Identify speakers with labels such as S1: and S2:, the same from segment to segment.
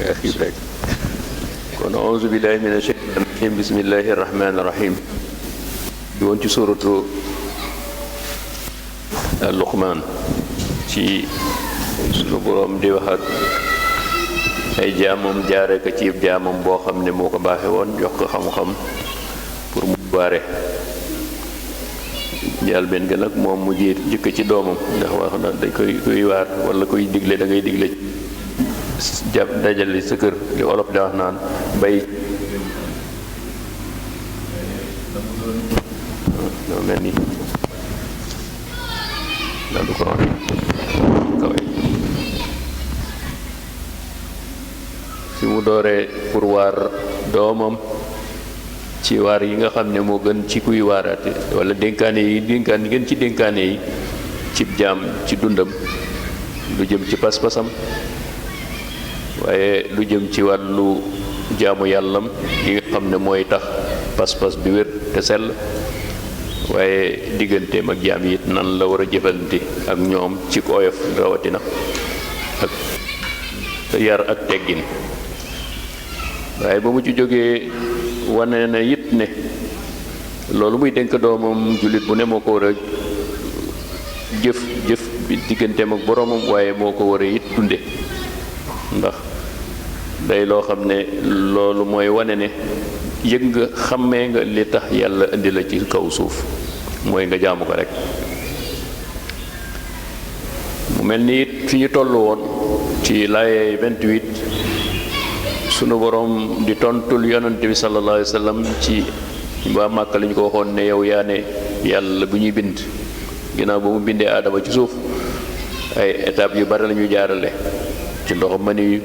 S1: xiif rek kon auzu billahi mina shaytaani rajiim bismillahi rahmaani rahiim di woon ci suuratu Luqmaan ci sunu boroom di wax ak ay jaamam jaare ko ci jaamam boo xam ne moo ko baaxe woon jox ko xam-xam pour mu waare njaal benn ga nag moom mu jëkk ci doomam ndax wax na dañ koy waar wala koy digle da ngay digle jàpp dajale sa kër li olof da wax naan bay doo mel ni daal du ko wax kawe fi mu dooree pour waar doomam ci waar yi nga xam ne moo gën ci kuy waaraate wala dénkaane yi gën ci dénkaane yi cib jaam ci dundam lu jëm ci pas-pasam waaye lu jëm ci wàllu jaamu yàllam yi nga xam ne mooy tax pas-pas bi wér te sell waaye digganteem ak jaam yi it nan la war a jëfalante ak ñoom ci oyof rawatina ak yar ak teggin waaye ba mu ci jógee wane na it ne loolu muy dénk doomam jullit bu ne moo ko war a jëf bi digganteem ak boroomam waaye moo ko war a it dunde ndax day loo xam ne loolu mooy wane ne yëg nga xàmmee nga li tax yàlla indi la ci kaw suuf mooy nga jaamu ko rek mu mel ni it fi ñu toll woon ci laaye 28 sunu boroom di tontul yonante bi sallallahu alayhi wa sallam ci waa Màkka li ñu ko waxoon ne yow yaa ne yàlla bu ñuy bind ginnaaw ba mu bindee aadama ci suuf ay étapes yu bari la ñu jaarale ci ndox mani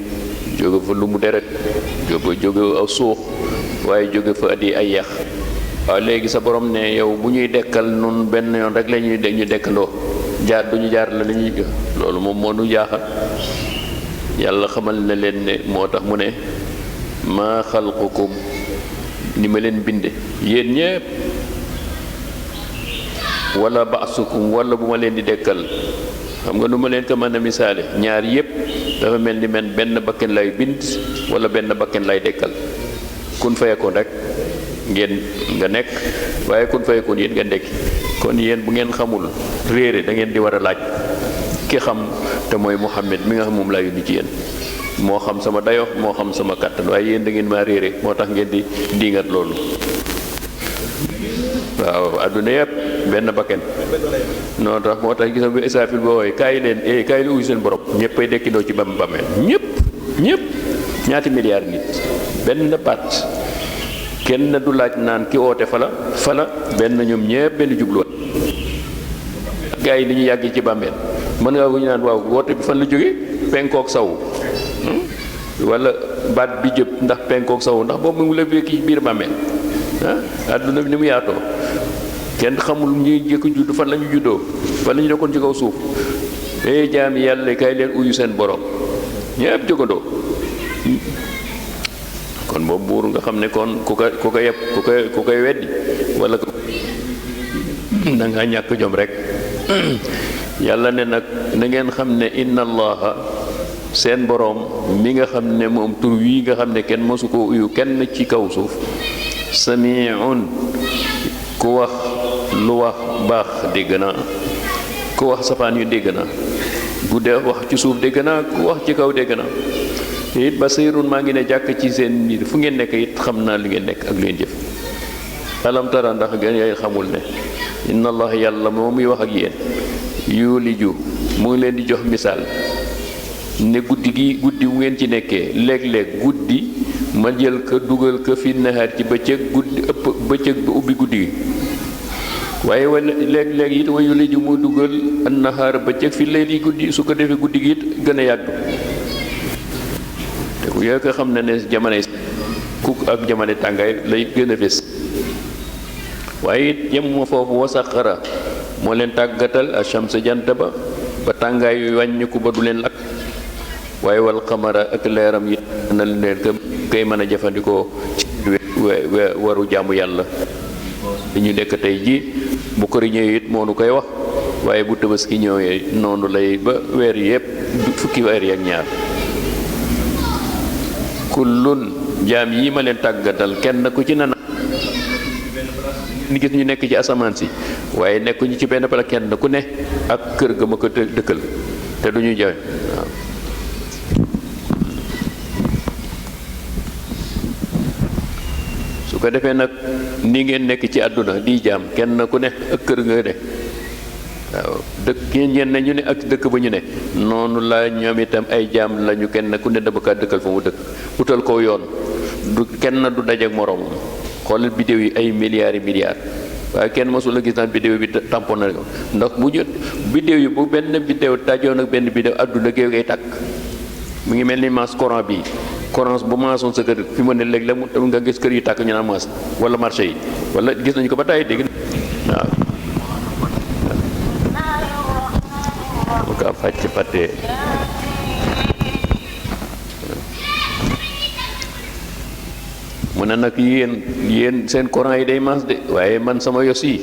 S1: jóge fa lu mu deret jóge aw suux waaye jóge fa adi ay yax waaw léegi sa borom ne yow bu ñuy dekkal nun benn yoon rek la ñuy ñu dekkandoo duñu jaar la ñuy loolu moom moo nu jaaxal yàlla xamal na leen ne moo tax mu ne maa xalqukum ni ma leen binde yéen ñépp wala baasukum wala bu ma leen di dekkal xam nga nu ma leen ko mën a misaale ñaar yépp dafa mel ni man benn bakken lay bind wala benn bakken lay dekkal kun fayekoon rek ngeen nga nekk waaye kun fayekoon yéen nga dekki kon yéen bu ngeen xamul réere da ngeen di war a laaj ki xam te mooy Muhammad mi nga xam moom laa yónni ci yéen moo xam sama dayo moo xam sama kàttan waaye yéen da ngeen maa réere moo tax ngeen di diingat loolu waaw adduna yëpp benn bakken noonu tax moo tax gisam bi Israfil boo wooye kaay leen kaay lu uyu seen borom ñëppay dekkindoo ci bàmmeel ñëpp ñaati milliards nit benn baat kenn du laaj naan ki oote fala benn ñoom ñëpp benn jubluwaat gaa yi li ñu yàgg ci bàmmeel mën ngaa bu ñu naan waaw woote bi fan la jóge penkook saw wala baat bi jëpp ndax penkook saw ndax boobu mu la fekk ci biir bàmmeel àdduna bi ni mu yaatoo kenn xamul ñuy jëkk judd fan la ñu juddoo fan la ñu nekkoon ci kaw suuf jaam yàlla kay leen uyu seen borom ñëpp jógandoo kon boobu buur nga xam ne kon ku ko yeb ku koy weddi wala da nga ñàkk jom rek yàlla ne nag na ngeen xam ne inna allaha seen boroom mi nga xam ne moom tur wi nga xam ne kenn mosu ko uyu kenn ci kaw suuf samiun ku wax lu wax baax dégg na ku wax safaan yu dégg na bu dee wax ci suuf dégg na ku wax ci kaw dégg na it basirun maa ngi ne jàkk ci seen nit fu ngeen nekk it xam naa lu ngeen nekk ak lu ngeen jëf alam tara ndax ngeen yay xamul ne inna allah yàlla moo muy wax ak yéen yuliju mu ngi leen di jox misaal ne guddi bu ngeen ci nekkee léeg-léeg guddi ma jël ko dugal ko fi nahaar ci bëccëg guddi ëpp bëccëg bi ubbi guddi gi waaye wala léeg-léeg it wa yuliju mu dugal an nahaar bëccëg fi layli guddi su ko defee guddi gi it gën a yàgg te ku yoo ko xam ne ne jamonoy kuk ak jamono tàngaay lay gën a fés waaye it yem ma foofu wasaxara moo leen tàggatal achamsa jant ba tàngaay yu wàññiku ba du leen lakk waaye wal xamara ak leeram it na leen koy mën a jëfandikoo ci waru jaamu yàlla dañu nekk tey ji bu kori ñëwee it moo nu koy wax waaye bu tabaski ñëwee noonu lay ba weer yépp fukki weer yi ak ñaar kullun jaam yi ma leen tàggatal kenn ku ci nana ni gis ñu nekk ci asamaan si waaye nekkuñu ci benn pala kenn ku ne ak kër ga ma ko dëkkal te duñu jaay waaw su ko defee nag ni ngeen nekk ci àdduna di jaam kenn ku ne ak kër nga ne waaw dëkk ñenn ñu ne ak dëkk ba ñu ne noonu la ñoom itam ay jaam lañu kenn ku ne dama kaa dëkkal fa mu dëkk utal ko yoon du kenn du dajeek moroomam xoolal bidéew yi ay milliards waaye kenn mësul a gis naan bidéew bi tampon na ko ndax bu ñu bidéew yi bu benn bidéew dajoon ak benn bidéew àdduna géew ngay tàkk mu ngi mel ni maas courant bii courant bu maasoon sa kër fi mu ne léegi la mu nga gis kër yi tàkk ñu naan maas wala marché yi wala gis nañu ko ba tàyyi dégg waaw mu ko fàcc fàtte mu ne nag yéen seen courant yi day maas de waaye man sama yos yi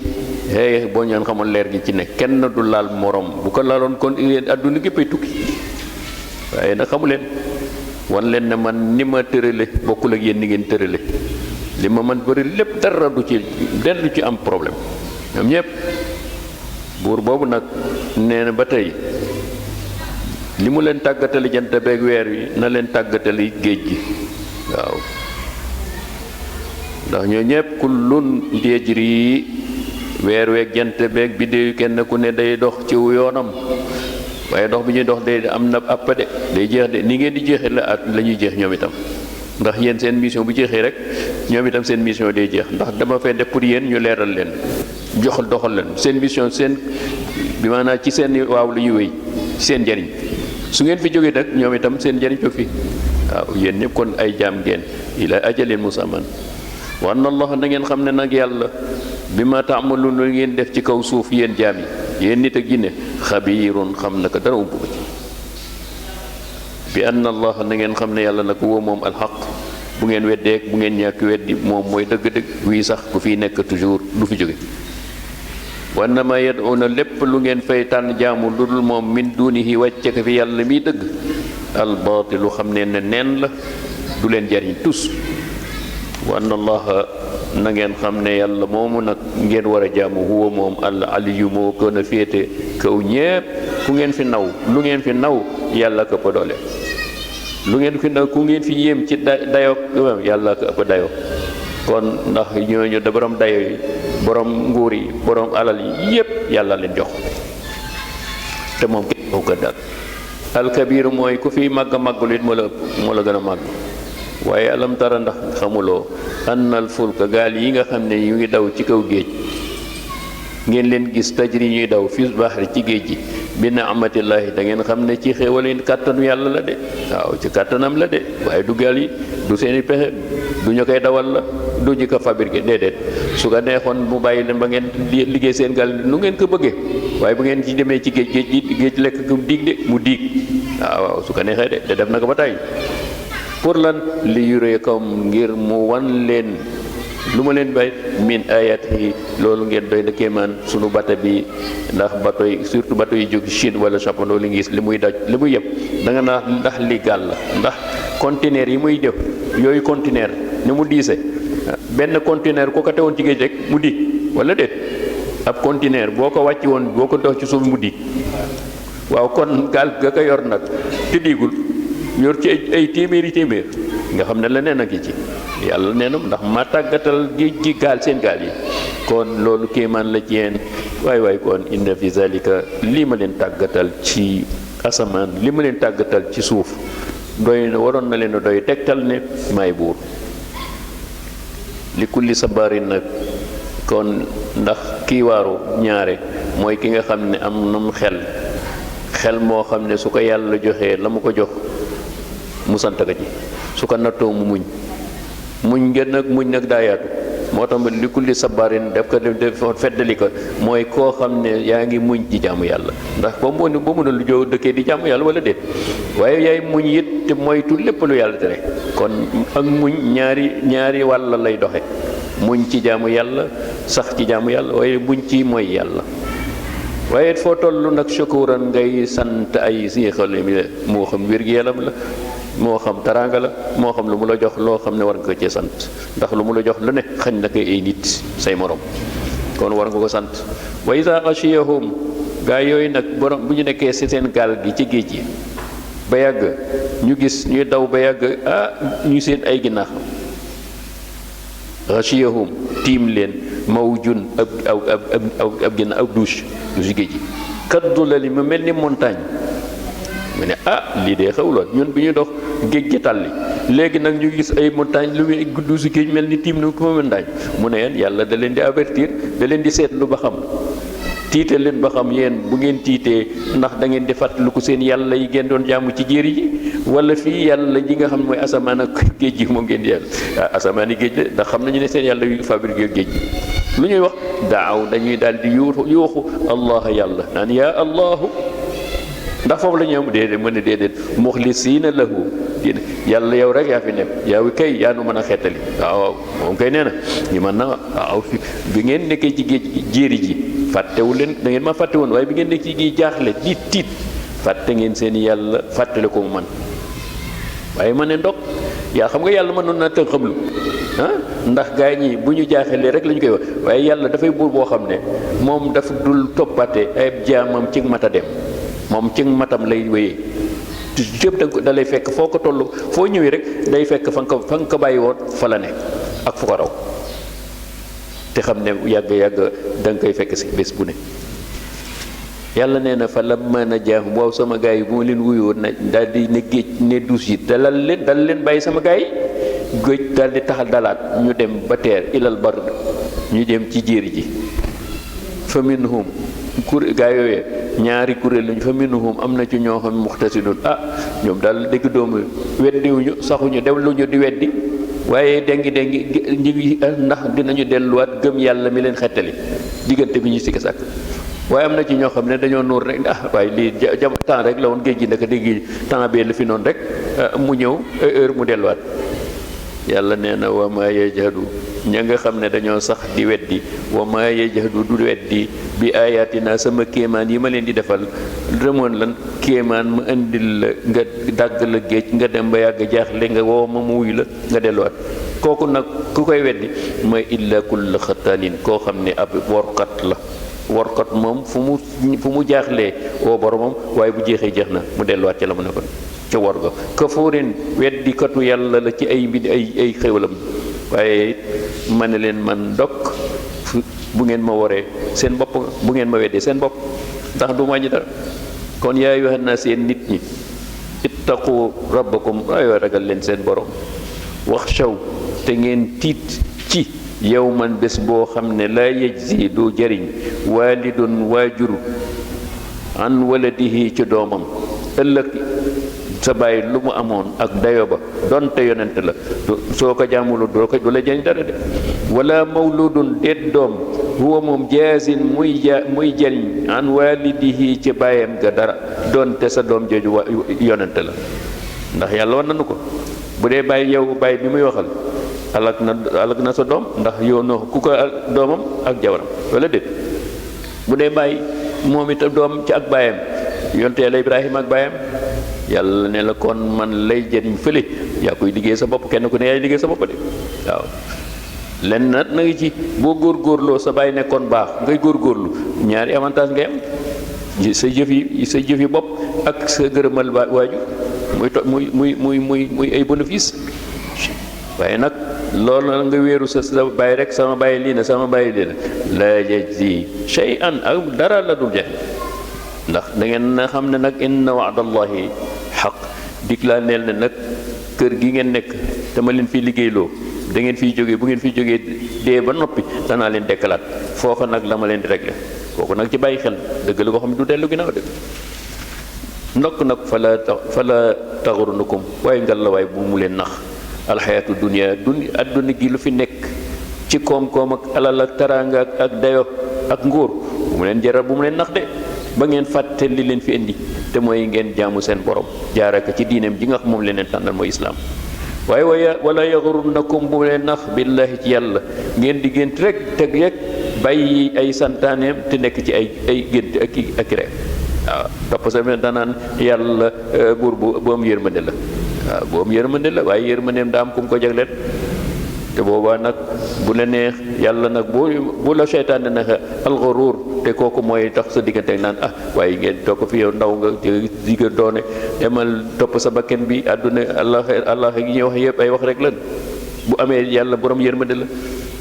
S1: boo ñoon xamul leer gi ci ne kenn du laal morom bu ko laaloon kon yéen àdduna géppay tukki waaye nag xamu leen wan leen ne man ni ma tërale bokkul ak yéen ni ngeen tërale li ma man bëri lépp dara du ci am problème ñoom ñëpp buur boobu nag nee na ba tey li mu leen tàggatali jant beeg weer wi na leen tàggatali géej gi waaw ndax ñoo ñëpp kullun yajri weer weeg jant beeg biddéew kenn ku ne day dox ci yoonam waaye dox bi ñuy dox day am na àpp de day jeex de ni ngeen di jeexee la ñuy jeex ñoom itam ndax yéen seen mission bu jeexee rek ñoom itam seen mission day jeex ndax dama fay def pour yéen ñu leeral leen joxal doxal leen seen mission seen bi maanaam ci seen waaw lu ñuy wéy seen njariñ su ngeen fi jógee nag ñoom itam seen njariñ jóg fi waaw yéen ñëpp kon ay jaam ngeen ila ajalin musamman wa anna allah na ngeen xam ne nag yàlla bi ma taamaluun lu ngeen def ci kaw suuf yéen jaam yi yéen nit ak jinne xabiirun xam na ko dara ump ko ci bi anna allah na ngeen xam ne yàlla nag woo moom alxaq bu ngeen weddeek bu ngeen ñàkk weddi moom mooy dëgg-dëgg wii sax ku fiy nekk toujours du fi jóge wa annama yad'una lépp lu ngeen fay tànn jaamu lu dul moom min dunihi wàcce ko fi yàlla miy dëgg albaatilu xam ne ne neen la du leen jariñ tus wa anna allaha na ngeen xam ne yàlla moomu nag ngeen war a jaamu huwa moom al aliyu moo gën a féete kaw ñépp ku ngeen fi naw lu ngeen fi naw yàlla ko ëpp doole lu ngeen fi naw ku ngeen fi yéem ci dayo yàlla ko ëpp dayo kon ndax ñooñu da borom dayo yi borom nguur yi borom alal yi yépp yàlla leen jox te moom kenn ko dal alkabiru mooy ku fi màgg màggul it moo la gën a màgg waaye alam tara ndax xamuloo annal fulka gaal yi nga xam ne yu ngi daw ci kaw géej ngeen leen gis tajri ñuy daw fi bahri ci géej gi bi ni'matillahi da ngeen xam ne ci xéewal kàttanu yàlla la de waaw ci kàttanam la de waaye du gaal yi du seeni pexe du ñu koy dawal la du ñu ko fabriqué déedéet su ko neexoon mu bàyyi leen ba ngeen liggéey seen gaal nu ngeen ko bëggee waaye bu ngeen ci demee ci géej lekk ko diig de mu diig waaw su ko neexee de te def na ko ba tey pour lan li yureekum ngir mu wan leen lu ma leen bay min ayat yi loolu ngeen doy na kéemaan sunu bata bi ndax bato yi surtout bato yi jóg Chine wala Japon loolu ngi gis li muy daj li muy yëpp da nga naa ndax li gàll la ndax conteneur yi muy def yooyu conteneur ni mu diise benn conteneur ko tewoon ci géej rek mu diig wala déet ab conteneur boo ko wàcci woon boo ko dox ci suuf mu diig waaw kon gaal ga ko yor nag te diigul yor ci ay téeméeri nga xam ne la nee na ki ci yàlla nee na ndax ma tàggatal géej gi gaal seen gaal yi kon loolu kéemaan la ci yéen waay kon inna fi zalika lii ma leen tàggatal ci asamaan li ma leen tàggatal ci suuf doy na waroon na leen a doy tegtal ne may buur li kulli sabarin nag kon ndax kii waaru ñaare mooy ki nga xam ne am nam xel moo xam ne su ko yàlla joxee la mu ko jox mu sant ko ci su ko nattoo mu muñ ngeen nag muñ nag daa yaatu moo tax li kulli sabarin def ko def feddali ko mooy koo xam ne yaa ngi muñ ci jaamu yàlla ndax ba mu ne lu jow dëkkee di jaamu yàlla wala déet waaye yaay muñ it te moytu lépp lu yàlla tere kon ak muñ ñaari wàll lay doxe muñ ci jaamu yàlla sax ci jaamu yàlla waaye muñ ci mooy yàlla waaye foo toll nag shukuran ngay sant ay siixal mi moo xam wér-gi-yaram la moo xam taraanga la moo xam lu mu la jox loo xam ne war nga ko cee sant ndax lu mu la jox lu ne xañ na koy ay nit say morom kon war nga ko sant. wa iza ghashiyahum gaa yooyu nag borom bu ñu nekkee ci seen gaal gi ci géej gi ba yàgg ñu gis ñuy daw ba yàgg ñu seen ay ginnaaw ghashiyahum tiim leen mawjun ab ginnaaw ab douche géej gi kaddu la li mu mel ni montagne mu ne lii dee xewloon ñun bi ñu dox géej gi tàlli léegi nag ñu gis ay montagne lu muy gudd si géej mel ni tiim na ko montagne mu ne yàlla da leen di avertir da leen di seetlu ba xam tiite leen ba xam yéen bu ngeen tiitee ndax da ngeen di fàttaliku seen yàlla yi ngeen doon jaamu ci jéeri ji wala fii yàlla ji nga xam mooy asamaan ak géej gi moom ngeen di yàlla asamaan yi géej la ndax xam nañu ne seen yàlla yu fabriqué géej gi lu ñuy wax daaw dañuy daal di yuuxu allah yàlla naan yaa allahu ndax foofu la ñu am déedéet mën ne déedéet muxlisiina lahu yàlla yow rek yaa fi nekk yow kay yaa nu mën a xettali waaw moom kay nee na ñu mën na waaw bi ngeen nekkee ci géej gi jéeri ji fàttewu leen da ngeen ma fàtte woon waaye bi ngeen nekk ci géej jaaxle tiit fàtte ngeen seen yàlla fàttale ko mu man waaye ma ne ndok yaa xam nga yàlla mënoon naa tënk xamlu ndax gaa ñi bu ñu jaaxalee rek la ñu koy wax waaye yàlla dafay buur boo xam ne moom dafa dul toppate ay jaamam ci mata dem moom ci matam lay wéyee yëpp da lay fekk foo ko toll foo ñëwee rek day fekk fa nga ko bàyyi woon fa la nekk ak fu ko raw te xam ne yàgg da nga koy fekk si bés bu ne yàlla nee na fa lamma najaahum waaw sama gars yi bu ma leen wuyoo na daal di ne géej ne dus yi dal leen bàyyi sama gars yi géej daal di taxal dalaat ñu dem ba teer ilal bar ñu dem ci jéeri ji fa minhum gaa yooyee ñaari kuréel lañu fa minhum am na ci ñoo xam muxtasidun ñoom daal dégg doomu weddiwuñu saxuñu dem lu ñu di weddi waaye dengi ñu ngi ndax dinañu delluwaat gëm yàlla mi leen xettali diggante bi ñu sikki sàkk waaye am na ci ñoo xam ne dañoo nuur rek waaye lii temps rek la woon géej gi naka dégg temps bee la fi noonu rek mu ñëw heure mu delluwaat yàlla nee na wa ma yajhadu ña nga xam ne dañoo sax di weddi wa ma yajhadu du weddi bi ayatina sama kéemaan yi ma leen di defal demoon lan kéemaan ma indil la nga dàgg la géej nga dem ba yàgg jaaxle nga woo ma mu wuy la nga delluwaat kooku nag ku koy weddi mooy illa kull xataanin koo xam ne ab workat la workat moom fu mu jaaxlee woo boromam waaye bu jeexee jeex na mu delluwaat ca la mu nekkoon ca war ga kafuurin weddikatu yàlla la ci ay mbir ay xéwalam waaye ma ne leen man ndokk bu ngeen ma waree seen bopp bu ngeen ma weddee seen bopp ndax du ma ñi dara kon yaa ayyuhan naas seen nit ñi ittaqu rabbakum aywa ragal leen seen borom waxshaw te ngeen tiit ci yawman bés boo xam ne laa yajzi du jariñ waalidun waajur an waladihi ci doomam ëllëg sa bàyyi lu mu amoon ak dayo ba donte yonent la soo ko jaamulu du la jëriñ dara de wala mawludun déet doom huwa moom jaasin muy jëriñ an walidihi ci bàyyam ga dara donte sa doom jooju yonent la ndax yàlla war nanu ko bu dee bàyyi yow bàyyi bi muy waxal alak na sa doom ndax yow noo ku ko doomam ak jabaram wala déet bu dee bàyyi moom itam doom ci ak bàyyam yonte yàlla Ibrahima ak bàyyam yàlla ne la kon man lay jëriñ fële yaa koy liggéey sa bopp kenn ku ne yaay liggéey sa bopp de waaw lenn nag na ngi ci boo góorgóorloo sa bàyyi nekkoon baax ngay góorgóorlu ñaari avantage ngay am sa jëf yi bopp ak sa gërëmal waaju muy ay bénéfice waaye nag loolu la nga wéeru sa bàyyi rek sama bàyyi lii na sama bàyyi lii na la yajzi shay'an ak dara la dul jeex ndax da ngeen na xam ne nag inna wa'dallahi xaq dig laa neel ne nag kër gi ngeen nekk te ma leen fiy liggéeyloo da ngeen fiy jógee bu ngeen fiy jógee dee ba noppi danaa leen dekkalaat foofa nag la ma leen di réglé kooku nag ci bàyyi xel dëgg la ko xam ne du dellu ginnaaw dëgg ndokk nag fala taxurunakum waaye ngal la waaye bu mu leen nax alxayaatu dunia adduna gi lu fi nekk ci koom-koom ak alal ak taraanga ak dayo ak nguur bu mu leen jaral bu mu leen nax de ba ngeen fàtte li leen fi indi te mooy ngeen jaamu seen borom jaaraka ci diineem ji nga xam moom leen tànnal mooy islaam waaye wala yaxurunnakum bu leen nax billahi ci yàlla ngeen di gént rek teg rek bàyyi ay santaaneem te nekk ci ay gént ak rek waaw topp sa danaan yàlla buur bu am yërmande la waaw boobu yërmande la waaye yërmandeem daa am ku mu ko jagleel te boobaa nag bu la neex yàlla nag bu la seytaane neexe alxuruur te kooku mooy tax sa diggante naan waaye ngeen toog fi yow ndaw nga digga doone demal topp sa bakken bi àdduna allah gi ñuy wax yëpp ay wax rek lan bu amee yàlla borom yërmande la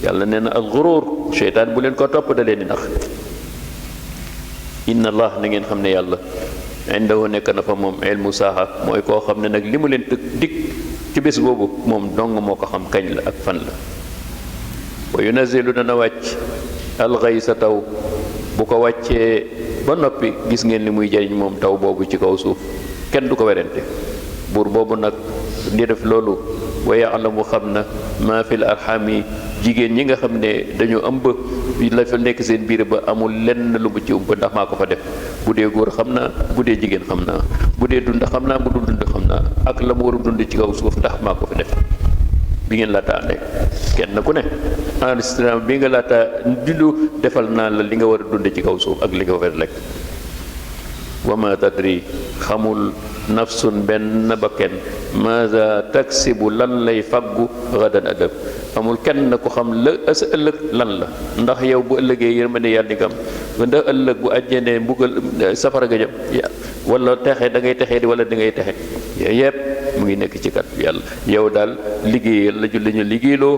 S1: yàlla nee na alxuruur seytaan bu leen ko topp da leen di nax inna allah na ngeen xam ne yàlla indahu nekk na fa moom ilmu saaxa mooy koo xam ne nag li mu leen dig ci bés boobu moom dong moo ko xam kañ la ak fan la wa yunazilu dana wàcc alxaysa taw bu ko wàccee ba noppi gis ngeen li muy jariñ moom taw boobu ci kaw suuf kenn du ko werante buur boobu nag di def loolu wa yaalamu xam na maa fil arxami jigéen ñi nga xam ne dañu ëmb la fa nekk seen biir ba amul lenn lu mu ci ëmb ndax maa ko fa def bu dee góor xam naa bu dee jigéen xam naa bu dee dund xam naa bu dul dund xam naa ak la mu war a dund ci kaw suuf ndax maa ko fa def bi ngeen laata àndee kenn ku ne enregistrement bi nga laata dundu defal naa la li nga war a dund ci kaw suuf ak li nga war a lekk wa ma tadri xamul nafsun benn bakken maza taksibu lan lay faggu gadan ëllëg amul kenn ko xam la sa ëllëg lan la ndax yow bu ëllëgee yërmande yàlla di gam ndax ëllëg bu àjjana mbugal safara ga jëm wala texe da ngay texee di wala da ngay texe yooyu yëpp mu ngi nekk ci kat yàlla yow daal liggéeyal la julli ñu liggéeyloo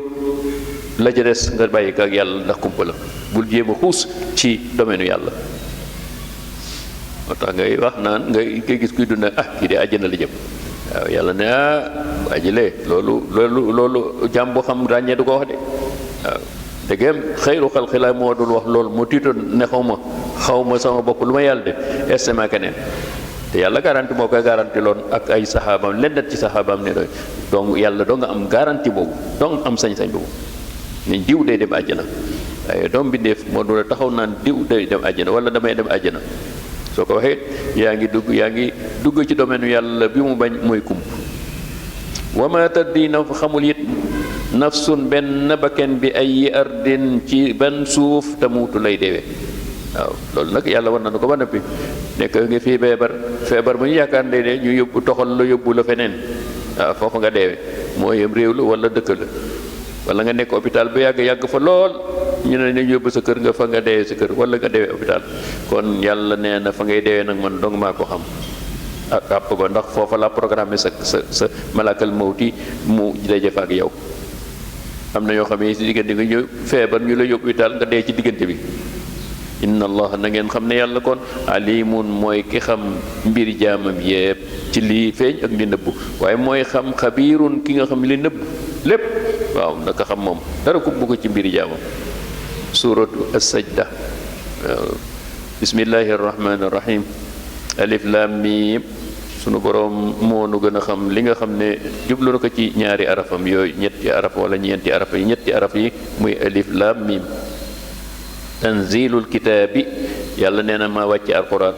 S1: la ca des nga bàyyi ko ak yàlla ndax kumpa la bul jéem a xuus ci domaine yàlla moo tax ngay wax naan ngay gis kuy dund kii de àjjana la jëm waaw yàlla ne ajilee loolu jàmm boo xam ràññee du ko wax de waaw dëggeem xëyru xalxilaay moo dul wax loolu moo tiitoon ne xaw ma sama bopp lu ma yàlla de estement keneen te yàlla garanti moo koy garanti loon ak ay saxaabaam lenn ci saxaabaam ne doy donc yàlla doo nga am garanti boobu donc am sañ-sañ boobu ne diw day dem àjjana waaye doom bindeef moo dul taxaw naan diw day dem àjjana wala damay dem àjjana soo ko waxee yaa ngi dugg ci domaine yàlla bi mu bañ mooy kump wa ma tadri na xamul it nafsun benn bakken bi ay ardin ci ban suuf te muutu lay deewee waaw loolu nag yàlla war nañu ko ba noppi nekk nga fii feebar bu ñu yaakaar ne ñu yóbbu toxal la yóbbu la feneen waaw foofu nga deewee moo yem réew la wala dëkk la wala nga nekk hôpital ba yàgg fa lool ñu ne nañ yóbbu sa kër nga fa nga deewee sa kër wala nga deewee hôpital kon yàlla nee na fa ngay deewee nag man dong maa ko xam ak àpp ba ndax foofa la programme sa malakal mawti mu daje fa ak yow am na yoo xam ne si diggante nga ñëw feebar ñu la yóbbu hôpital nga dee ci diggante bi inna allah na ngeen xam ne yàlla kon alimun mooy ki xam mbir jaamam yépp ci lii feeñ ak li nëbbu waaye mooy xam xabiirun ki nga xam li nëbbu lépp waaw naka xam moom dara ko bugg ci mbiri jaamam suratu as-sajda bismillahi arrahmani irrahim alif lam mim sunu boroom moo nu gën a xam li nga xam ne jublu na ko ci ñaari arafam yooyu ñetti araf wala ñeenti araf yi ñetti araf yi muy alif lam mim tanzilul kitaabi yàlla nee na maa wàcce alquran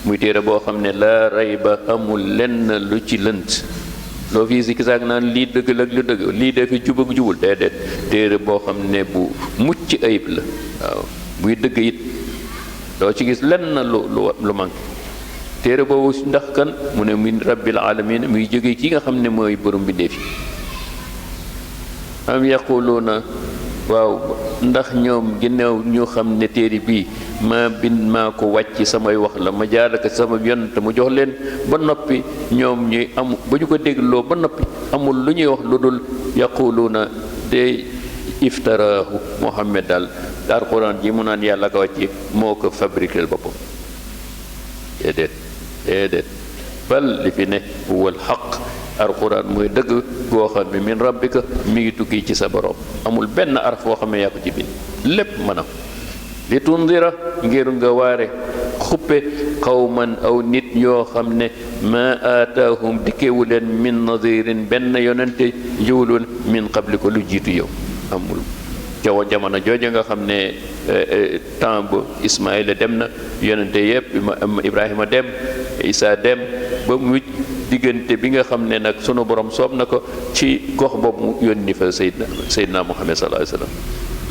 S1: muy téere boo xam ne laa rayba amul lenn lu ci lënt loo fii si kisaak naan lii dëgg la ak lu dëgg lii dafi jub ak jubul déedéet téere boo xam ne bu mucc ayib la waaw buy dëgg it doo ci gis lenn lu manqué téere boobu ndax kan mu ne min rabbil alamin muy jóge ki nga xam ne mooy borom bi defi am yaquluuna waaw ndax ñoom ginnaaw ñu xam ne téere bii maa ko wàcc samay wax la ma jaaraka sama yonent mu jox leen ba noppi ñoom ñuy am ba ñu ko dégloo ba noppi amul lu ñuy wax lu dul yaquluuna de iftaraahu Muhammad daal alquran ji mu naan yàlla ko wàcc moo ko fabriqué boppam déedéet bal li fi ne huwal xaq alquran mooy dëgg goo xam ne min rabbika mi ngi tukki ci sa borom amul benn araf boo xam ne yaa ko ci bind lépp maanaam li tundira ngir nga waare xuppe qawman aw nit yoo xam ne ma aataahum dikkewu leen min nadirin benn yonente jiwloon min qabli ko lu jiitu yow amul jawo jamono jooju nga xam ne temps ba Ismaïla dem na yonente yëpp Ibrahima dem Isa dem ba mujj diggante bi nga xam ne nag sunu borom soob na ko ci gox boobu mu yónni fa Seydina Muhammad sallallahu alayhi wa sallam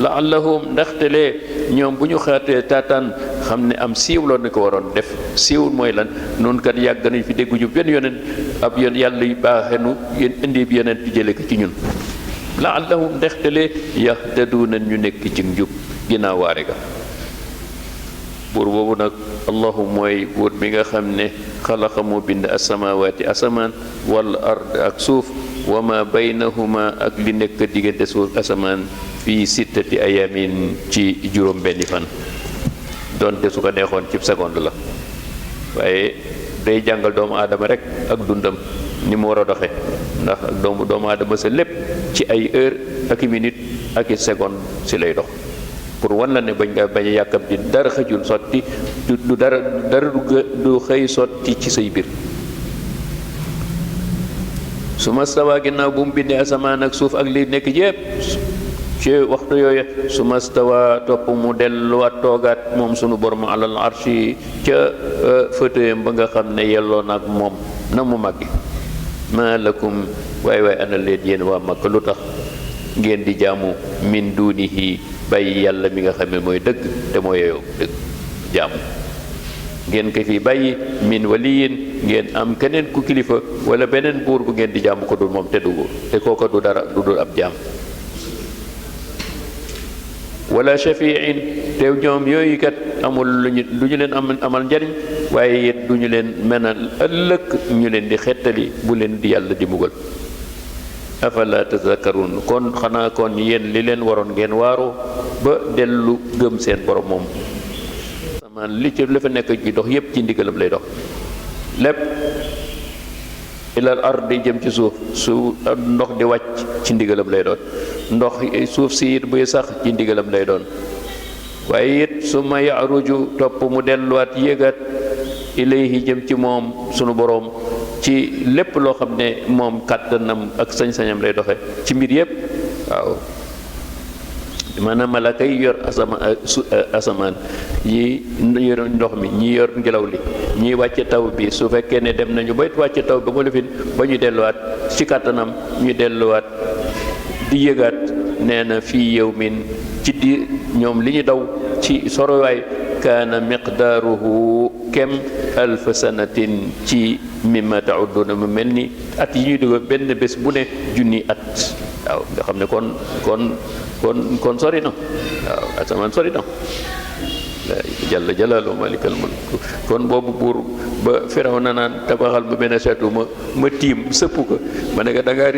S1: laallahum ndaxte lee ñoom bu ñu xaatee taataan xam ne am siiw loon ni ko waroon def siiw mooy lan noonu kat yàgg nañ fi dégguñu benn yonent ab yoon yàlla yu baaxenu yéen indi bi yonent bi jële ko ci ñun laallahum ndaxte lee yahtaduuna ñu nekk ci njub ginnaaw waare ga buur boobu nag allahu mooy buur bi nga xam ne xalaqa moo bind asamawaati asamaan wal ard ak suuf wa ma baynahuma ak li nekk diggante suuf asamaan fii sittati ayamin ci juróom benni fan donte su ko neexoon ci seconde la waaye day jàngal doomu aadama rek ak dundam ni mu war a doxe ndax ak doomu aadama sa lépp ci ay heure ak i minute ak i seconde si lay dox pour wan la ne bañ nga bañ a yàkkam di dara xëjul sotti du dara du xëy sotti ci say biir su ma stawaa ginnaaw bu mu bindee asamaan ak suuf ak li nekk yépp ci waxtu yooyu su ma stawaa topp mu delluwaat toogaat moom sunu borom alal arshi ca fauteuilam ba nga xam ne yelloo na ak moom na mu màggi maa lakum waay ana leen yéen waa Makka lu tax ngeen di jaamu min dunihi bàyyi yàlla mi nga xam ne mooy dëgg te mooy yow dëgg jaamu ngeen ko fi bàyyi min waliyin ngeen am keneen ku kilifa wala beneen buur bu ngeen di jaamu ko dul moom te du te kooka du dara du dul ab jaam wala shafiin te ñoom yooyu kat amul lu ñu leen amal njariñ waaye it du ñu leen menal ëllëg ñu leen di xettali bu leen di yàlla di mugal afala tazakkarun kon xanaa kon yéen li leen waroon ngeen waaroo ba dellu gëm seen borom moom samaan li ci la fa nekk ji dox yépp ci ndigalam lay dox lépp ilal ardi jëm ci suuf su ndox di wàcc ci ndigalam lay doon ndox suuf si it buy sax ci ndigalam lay doon waaye it su ma yaruju topp mu delluwaat yéegaat ilayhi jëm ci moom sunu boroom ci lépp loo xam ne moom kàttanam ak sañ-sañam lay doxe ci mbir yépp waaw maanaam malaka yi yor asamaan yi yor ndox mi ñi yor ngelaw li ñiy wàcce taw bi su fekkee ne dem nañu ba wàcce taw ba mu lifin ba ñu delluwaat ci kàttanam ñu delluwaat di yëgaat nee na fii yawmin ci di ñoom li ñu daw ci sorowaay kaana miqdaaruhu kem alfa sanatin ci mimma ta'udduna mu mel ni at yi ñuy dugg benn bés bu ne junni at waaw nga xam ne kon sori na waaw asamaan sori na jalla jalaalu malikal mulk kon boobu buur ba Firawna naan tabaxal ma benn seetu ma tiim sëpp ko ma ne ko da ngaa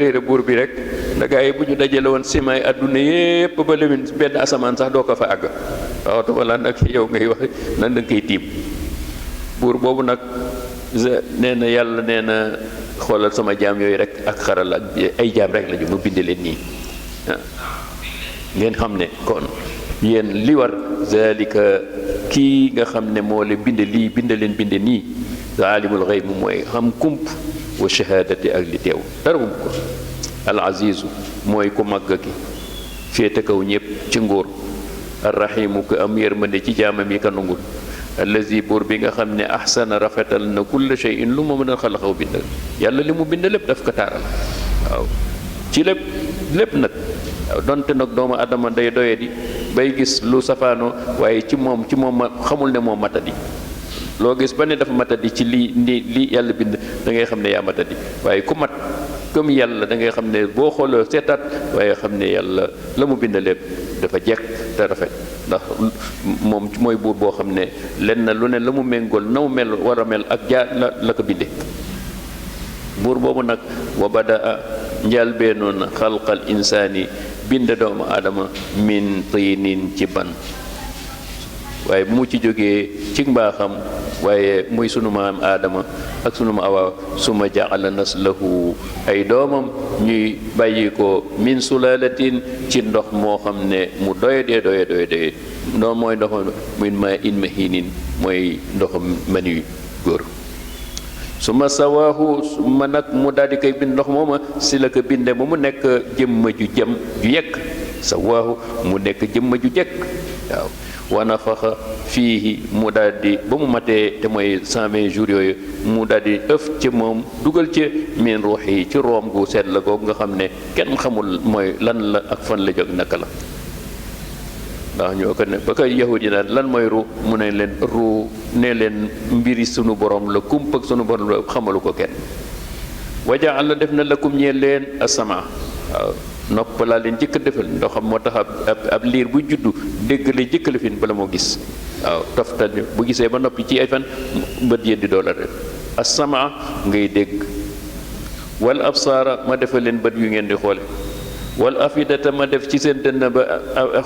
S1: réere buur bi rek da yi bu ñu dajale woon simaay adduna yépp ba lewin benn asamaan sax doo ko fa àgg waaw te wala nag yow ngay wax nan da nga koy tiim buur boobu nag nee na yàlla nee na xoolal sama jaam yooyu rek ak xaral ak ay jaam rek lañu mu bind leen nii ngeen xam ne kon yéen li war zalika kii nga xam ne moo leen bind lii bind nii alimul xayb mooy xam kump wa shahadati ak li teew dara ump ko al azizu mooy ku màgg ki féete kaw ñépp ci nguur arrahimu ko am yërmande ci jaamam yi ka nangul allazi buur bi nga xam ne ahsana rafetal na kulla shay'in lu ma mën a xalaxaw bind yàlla li mu bind lépp daf ko taaral waaw ci lépp nag waaw donte nag doomu adama day doye di bay gis lu safaano waaye ci moom ma xamul ne moom matadi loo gis ba ne dafa matadi ci lii yàlla bind da ngay xam ne yaa matadi waaye ku mat comme yàlla da ngay xam ne boo xooloo seetaat waaye xam ne yàlla la mu bind lépp dafa jekk te rafet ndax moom mooy buur boo xam ne lenn lu ne la mu méngool na mu mel war a mel ak la ko bindee buur boobu nag wa badaa njëlbéenoon na xalqal insaani bind doomu aadama min tiinin ci ban waaye bu mu ci jógee ci mbaaxam waaye muy sunu maam aadama ak sunu ma awa suma jaala naslahu ay doomam ñuy bàyyi ko min sulalatin ci ndox moo xam ne mu doye ndox mooy ndox min ma in mahinin mooy ndoxam mani góor suma sawaahu suma nag mu daal di koy bind ndox mooma si la ko binde ba mu nekk jëmma ju yekk sawaahu mu nekk jëmma ju jekk waaw wa nafaxa fiihi mu daal di ba mu matee te mooy 120 jours yooyu mu daal di ëf ci moom dugal ci min ruux yi ci room gu seet la googu nga xam ne kenn xamul mooy lan la ak fan la jóg naka la ndax ñoo ko ne ba ko yahud yi naan lan mooy ruux mu ne leen ruux ne leen mbiri sunu borom la kumpa ak sunu borom la xamalu ko kenn wajaal la def na lakum ñeel leen asama waaw nopp laa leen jëkk defal ndox xam moo tax ab liir bu juddu dégg la jëkk la fin bala moo gis waaw toftal bu gisee ba noppi ci ay fan bët yeddi doo la def asama ngay dégg wal absaara ma defal leen bët yu ngeen di xoole wal afidata ma def ci seen dënn ba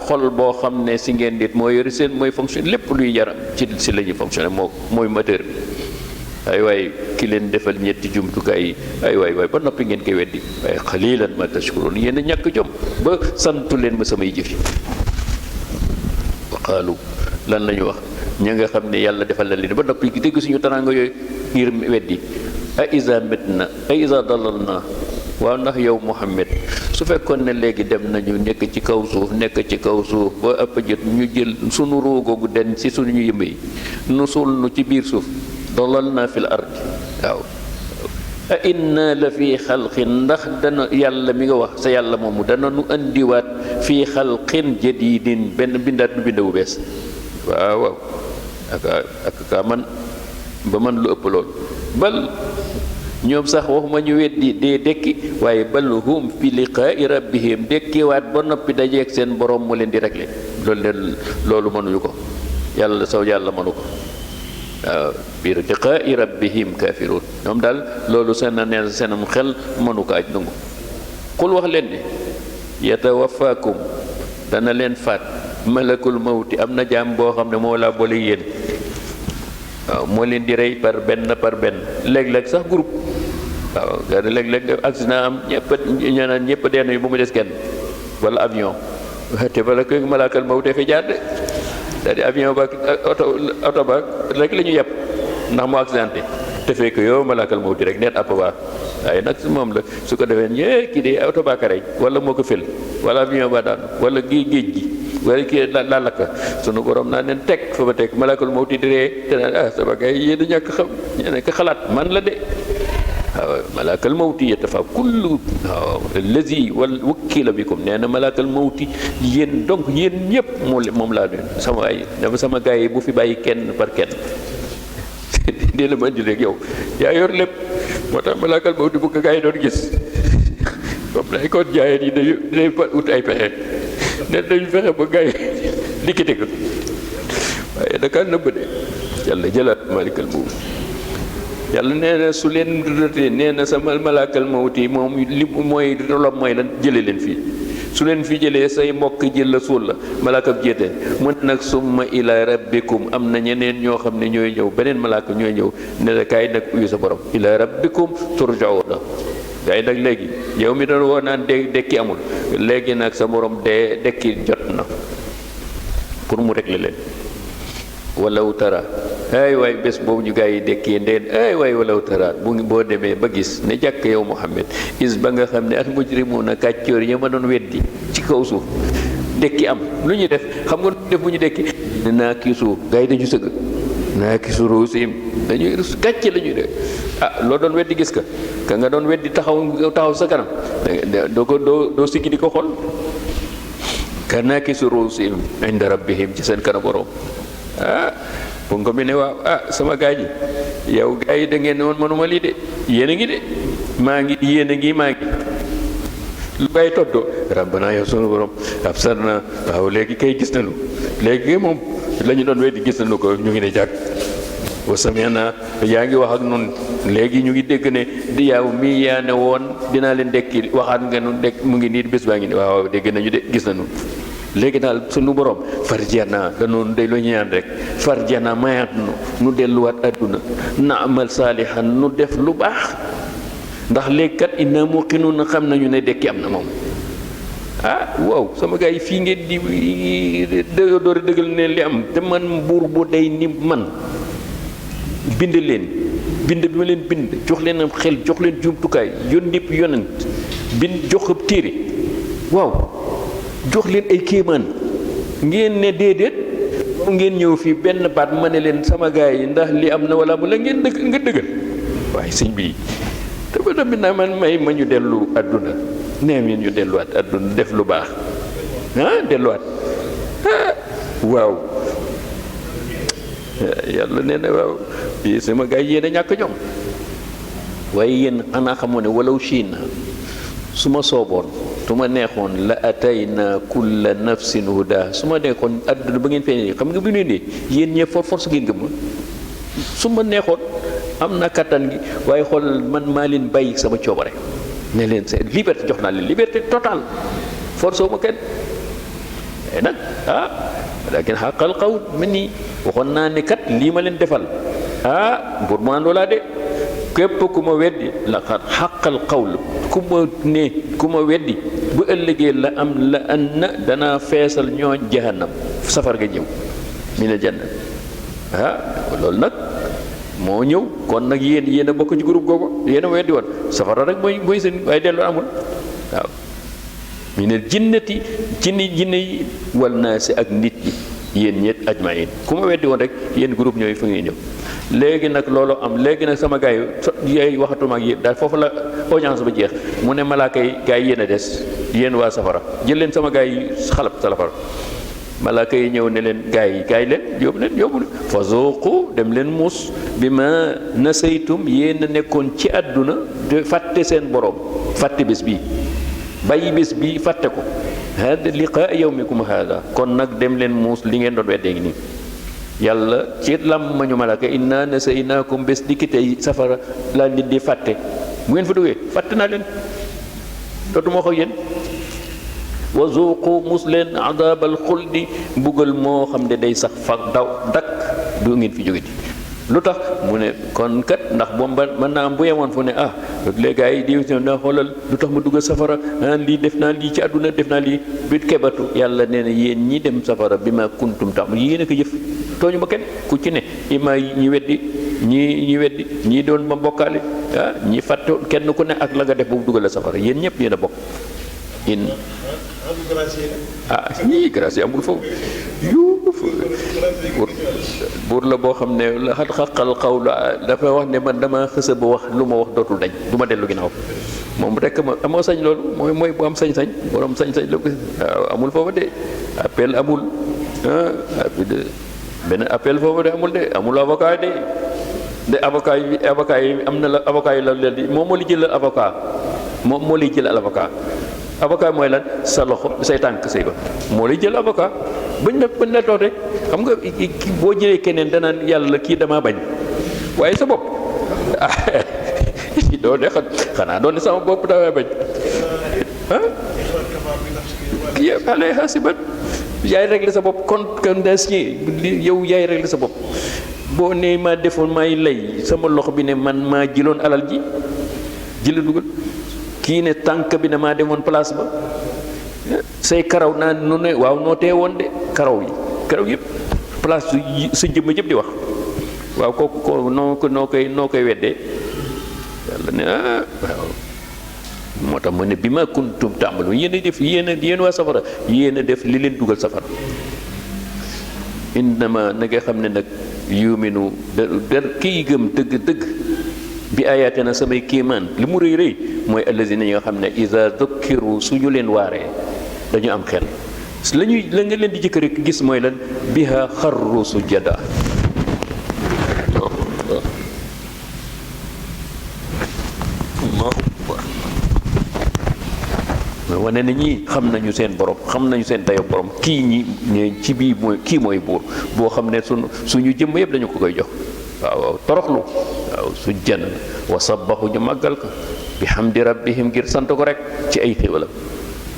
S1: xol boo xam ne si ngeen dit moo yori seen mooy fonction lépp luy yaram ci si la ñuy fonctionné mooy moteur bi ay waay ki leen defal ñetti jumtukaay yi ay waay ba noppi ngeen koy weddi waaye xalilan ma tashkurun yéen a ñàkk jom ba santu leen ma samay jëf yi wa qaalu lan la ñu wax ña nga xam ne yàlla defal na leen ba noppi dégg suñu taraanga yooyu ngir weddi a isa mitna a isa dalalna waaw ndax yow Muhammad su fekkoon ne léegi dem nañu nekk ci kaw suuf ba ëpp jot ñu jël sunu roogoogu den ci suñu yëmb yi nu suul nu ci biir suuf dalalna fil ardi waaw a inna la fii xalqin ndax dana yàlla mi nga wax sa yàlla moomu dana nu andiwaat fii xalqin jadidin benn bindaat nu binda bu bees waaw ak kaa man ba man lu ëpp lool bal ñoom sax waxuma ñu weddi dee dekki waaye bal hum fi liqaa'i rabbihim dekkiwaat ba noppi dajeeg seen borom mu leen di réglé loolu mënuñu ko yàlla saw yàlla mënu ko waaw bi liqaa'i rabbihim kaafiruun ñoom daal loolu seen neen seenam xel mënu ko aj nangu xul wax leen ne yatawafaakum dana leen faat malakul mawti am na jaam boo xam ne moo laa boole yéen waaw moo leen di rey par benn léeg-léeg sax groupe waaw léeg-léeg accident am ñëpp dee nañu bu mu des kenn wala avion te bala ko malaakal mawti fi jaar de c'est-à-dire avion ba oto ba rek la ñu yàpp ndax mu accidenté te fekk yow malaakal mawti rek neen app ba waaye nag moom la su ko defee ñee kii de oto ba ka rey wala moo ko fël wala avion ba daan wala géej gi wala kii la lakk sunu borom naa leen teg fa ba teg malakul mawti di ree te naan sama gars yi yéen a ñàkk xam ñeneen ko xalaat man la de waaw malakal mawti yatafa kullu waaw lazi wal wakkila bikum nee na malakal mawti yéen donc yéen ñëpp moom laa leen sama ay dafa sama gars yi bu fi bàyyi kenn par kenn dee la ma indi rek yow yaa yor lépp moo tax malakal mawti bu ko gars yi doon gis comme lay kon jaayeen yi dañuy ut ay pexe ne dañu fexe ba gars yi likkite ko waaye daka nëbb de yàlla jëlaat malikal mawti yàlla nee na su leen rëtee nee na sama malakal mawti moom li mooy rolam mooy lan jële leen fii su leen fi jëlee say mbokk jël la suul la malakab jéete mu ne nag summa ila rabbikum am na ñeneen ñoo xam ne ñooy ñëw beneen malaka ñooy ñëw ne la kaay nag uyu sa borom ila rabbikum turja'una gaay nag léegi yow mi doon woo naan dekki amul léegi nag sa borom dee dekki jot na pour mu régler leen walaw tara ay waay bés boobu ñu gaa yi dekkee ndeen ay waay walaw tara boo demee ba gis ne jàkk yow Muhammad is ba nga xam ne al mujrimuuna kàccoor yi ma doon weddi ci kaw suuf dekki am lu ñu def xam nga lu def bu ñu dekki naa kii suuf gaa yi dañu sëgg naa kii su ruusim dañuy gàcce la ñuy def loo doon weddi gis ka nga doon weddi taxaw sa kanam doo siggi di ko xool ka naa kii su ruusim inda rabbihim ci seen kanam borom bu nga bi ne waaw sama gaa yi yow gaa yi da ngeen ne woon mënuma lii de yéen a ngi de maa ngi yéen a ngi maa ngi lu ngay toddoo rabbana yow sunu borom absarna waaw léegi kay gis nañu léegi moom la ñu doon weddi gis nañu ko ñu ngi ne jàkk wa sami'na yaa ngi wax ak nun léegi ñu ngi dégg ne di yow mii yaa ne woon dinaa leen dekki waxaat nga nu dekk mu ngi nii bés baa ngi ne waaw dégg nañu de gis nañu léegi daal sunu borom farjana danoonu day lu ñaan rek farjana mayaat nu delluwaat àdduna na amal saalihan nu def lu baax ndax léegi kat inna muqinun xam nañu ne dekki am na moom waaw sama gars yi fii ngeen di doori dëggal ne li am te man buur bu day ni man bind leen bind bi ma leen bind jox leen am xel jox leen jumtukaay yónni yonent bind jox ab téere waaw jox leen ay kéemaan ngeen ne déedéet ngeen ñëw fii benn baat ma ne leen sama gars yi ndax li am na wala mu la ngeen nga dëggal waaye sëñ bi dafa tamit naa man may ma ñu dellu àdduna nee ñu delluwaat àdduna def lu baax delluwaat waaw yàlla nee na waaw sama gars yi yéen a ñàkk jom waaye yéen xanaa xamoo ne walaw shiina su ma sooboon su ma neexoon la atayna kulla nafsin huda su ma neexoon àdduna ba ngeen fee xam nga bi ñu ne yéen ñëpp force ngeen gëm su ma neexoon am na kattan gi waaye xool man maa leen bàyyi sama coobare ne leen seen liberté jox naa leen liberté totale force wu ma kenn nag lakin xaqal qawl mel nii waxoon naa ne kat lii ma leen defal buur mu àndoo laa de képp ku ma weddi la xaqal qawl ku ma weddi bu ëllëgee la am la an na danaa feesal ñooñ jahannam safar nga ñëw mina janna loolu nag moo ñëw kon nag yéen a bokk ci groupe googu yéen a weddi woon safara rek mooy seen waaye delloo amul waaw mi ne jinnati jinne yi wal naasi ak nit ñi yéen ñett ajmain ku ma weddi woon rek yéen groupe ñooy fa ngay ñëw léegi nag loolu am léegi nag sama gars yi waxatuma ak yéen daal foofu la audience ba jeex mu ne malaaka yi gars yi yéen a des yéen waa safara jël leen sama gars yi xalab safara malaaka yi ñëw ne leen gars yi leen yóbbu fa zuuqu dem leen muus bi ma nasaytum yéen a nekkoon ci àdduna de fàtte seen borom fàtte bés bii bàyyi bés bii fàtte ko hada liqaa yawmikum hada kon nag dem leen muus li ngeen doon weddee ngi nii yàlla ci làmmañu malaaka inna nasaynaakum bés dikki tey safara laa nit di fàtte bu ngeen fa duggee fàtte naa leen dootuma wax ak yéen wa zuuqu mus leen adaabal xuldi mbugal moo xam ne day sax fa daw dakk du ngeen fi jógeti lu tax mu ne kon kat ndax moom ba mën naa am bu yemoon fu ne léegi ay diw na xoolal lu tax ma dugg safara lii def naa lii ci àdduna def naa lii bit kebatu yàlla nee na yéen ñi dem safara bi ma kuntum tam yéen a ko jëf tooñu ma kenn ku ci ne ima ñi weddi ñii doon ma bokkaale ñi fàtte kenn ku ne ak la nga def boobu dugal la safara yéen ñëpp yéen a bokk ñii grâce amul foofu buur la boo xam ne la xaqal xawlu dafa wax ne man dama xësa ba wax lu ma wax dootul dañ du ma dellu ginnaaw moom rek ma amoo sañ loolu mooy bu am sañ-sañ borom sañ-sañ la ko waaw amul foofu de appel amul benn appel foofu de amul avocat de avocat yi am na la avocat yi la leen di moom moo li jëlal avocat moom moo lay jëlal avocat mooy lan sa loxo say tànk say ba moo lay jël avocat bañ la toog rek xam nga boo jëlee keneen danaan yàlla kii damaa bañ waaye sa bopp doo ne xanaa doon ne sama bopp damaa bañ kii alay hasibat yaay réglé sa bopp condamné yow yaay réglé sa bopp boo nee maa defoon maay lay sama loxo bi ne man maa jëloon alal ji jëla dugal kii ne tànk bi ne maa demoon place ba say karaw naa nu ne waaw noo tee woon de karaw yëpp place sa jëmm yëpp di wax waaw kooku noo koy weddee yàlla ne waaw moo tax mu ne bi ma kuntum tàmbalu yéen a def yéen waa safara yéen a def li leen dugal safara innama na nga xam ne nag yuminu da kiy gëm dëgg bi ayaate na samay kéemaan li mu rëy mooy allazina yi nga xam ne iza dukkiru suñu leen waaree dañu am xel la nga leen di jëkk rek gis mooy lan biha xarru sujada wane na ñii xam nañu seen borom xam nañu seen dayo borom kii ci bii mooy buur boo xam ne suñu jëmm yëpp dañu ko koy jox waaw toroxlu waaw su jan wa sabbahu ñu màggal ko bi hamdi rabbihim ngir sant ko rek ci ay xéwalam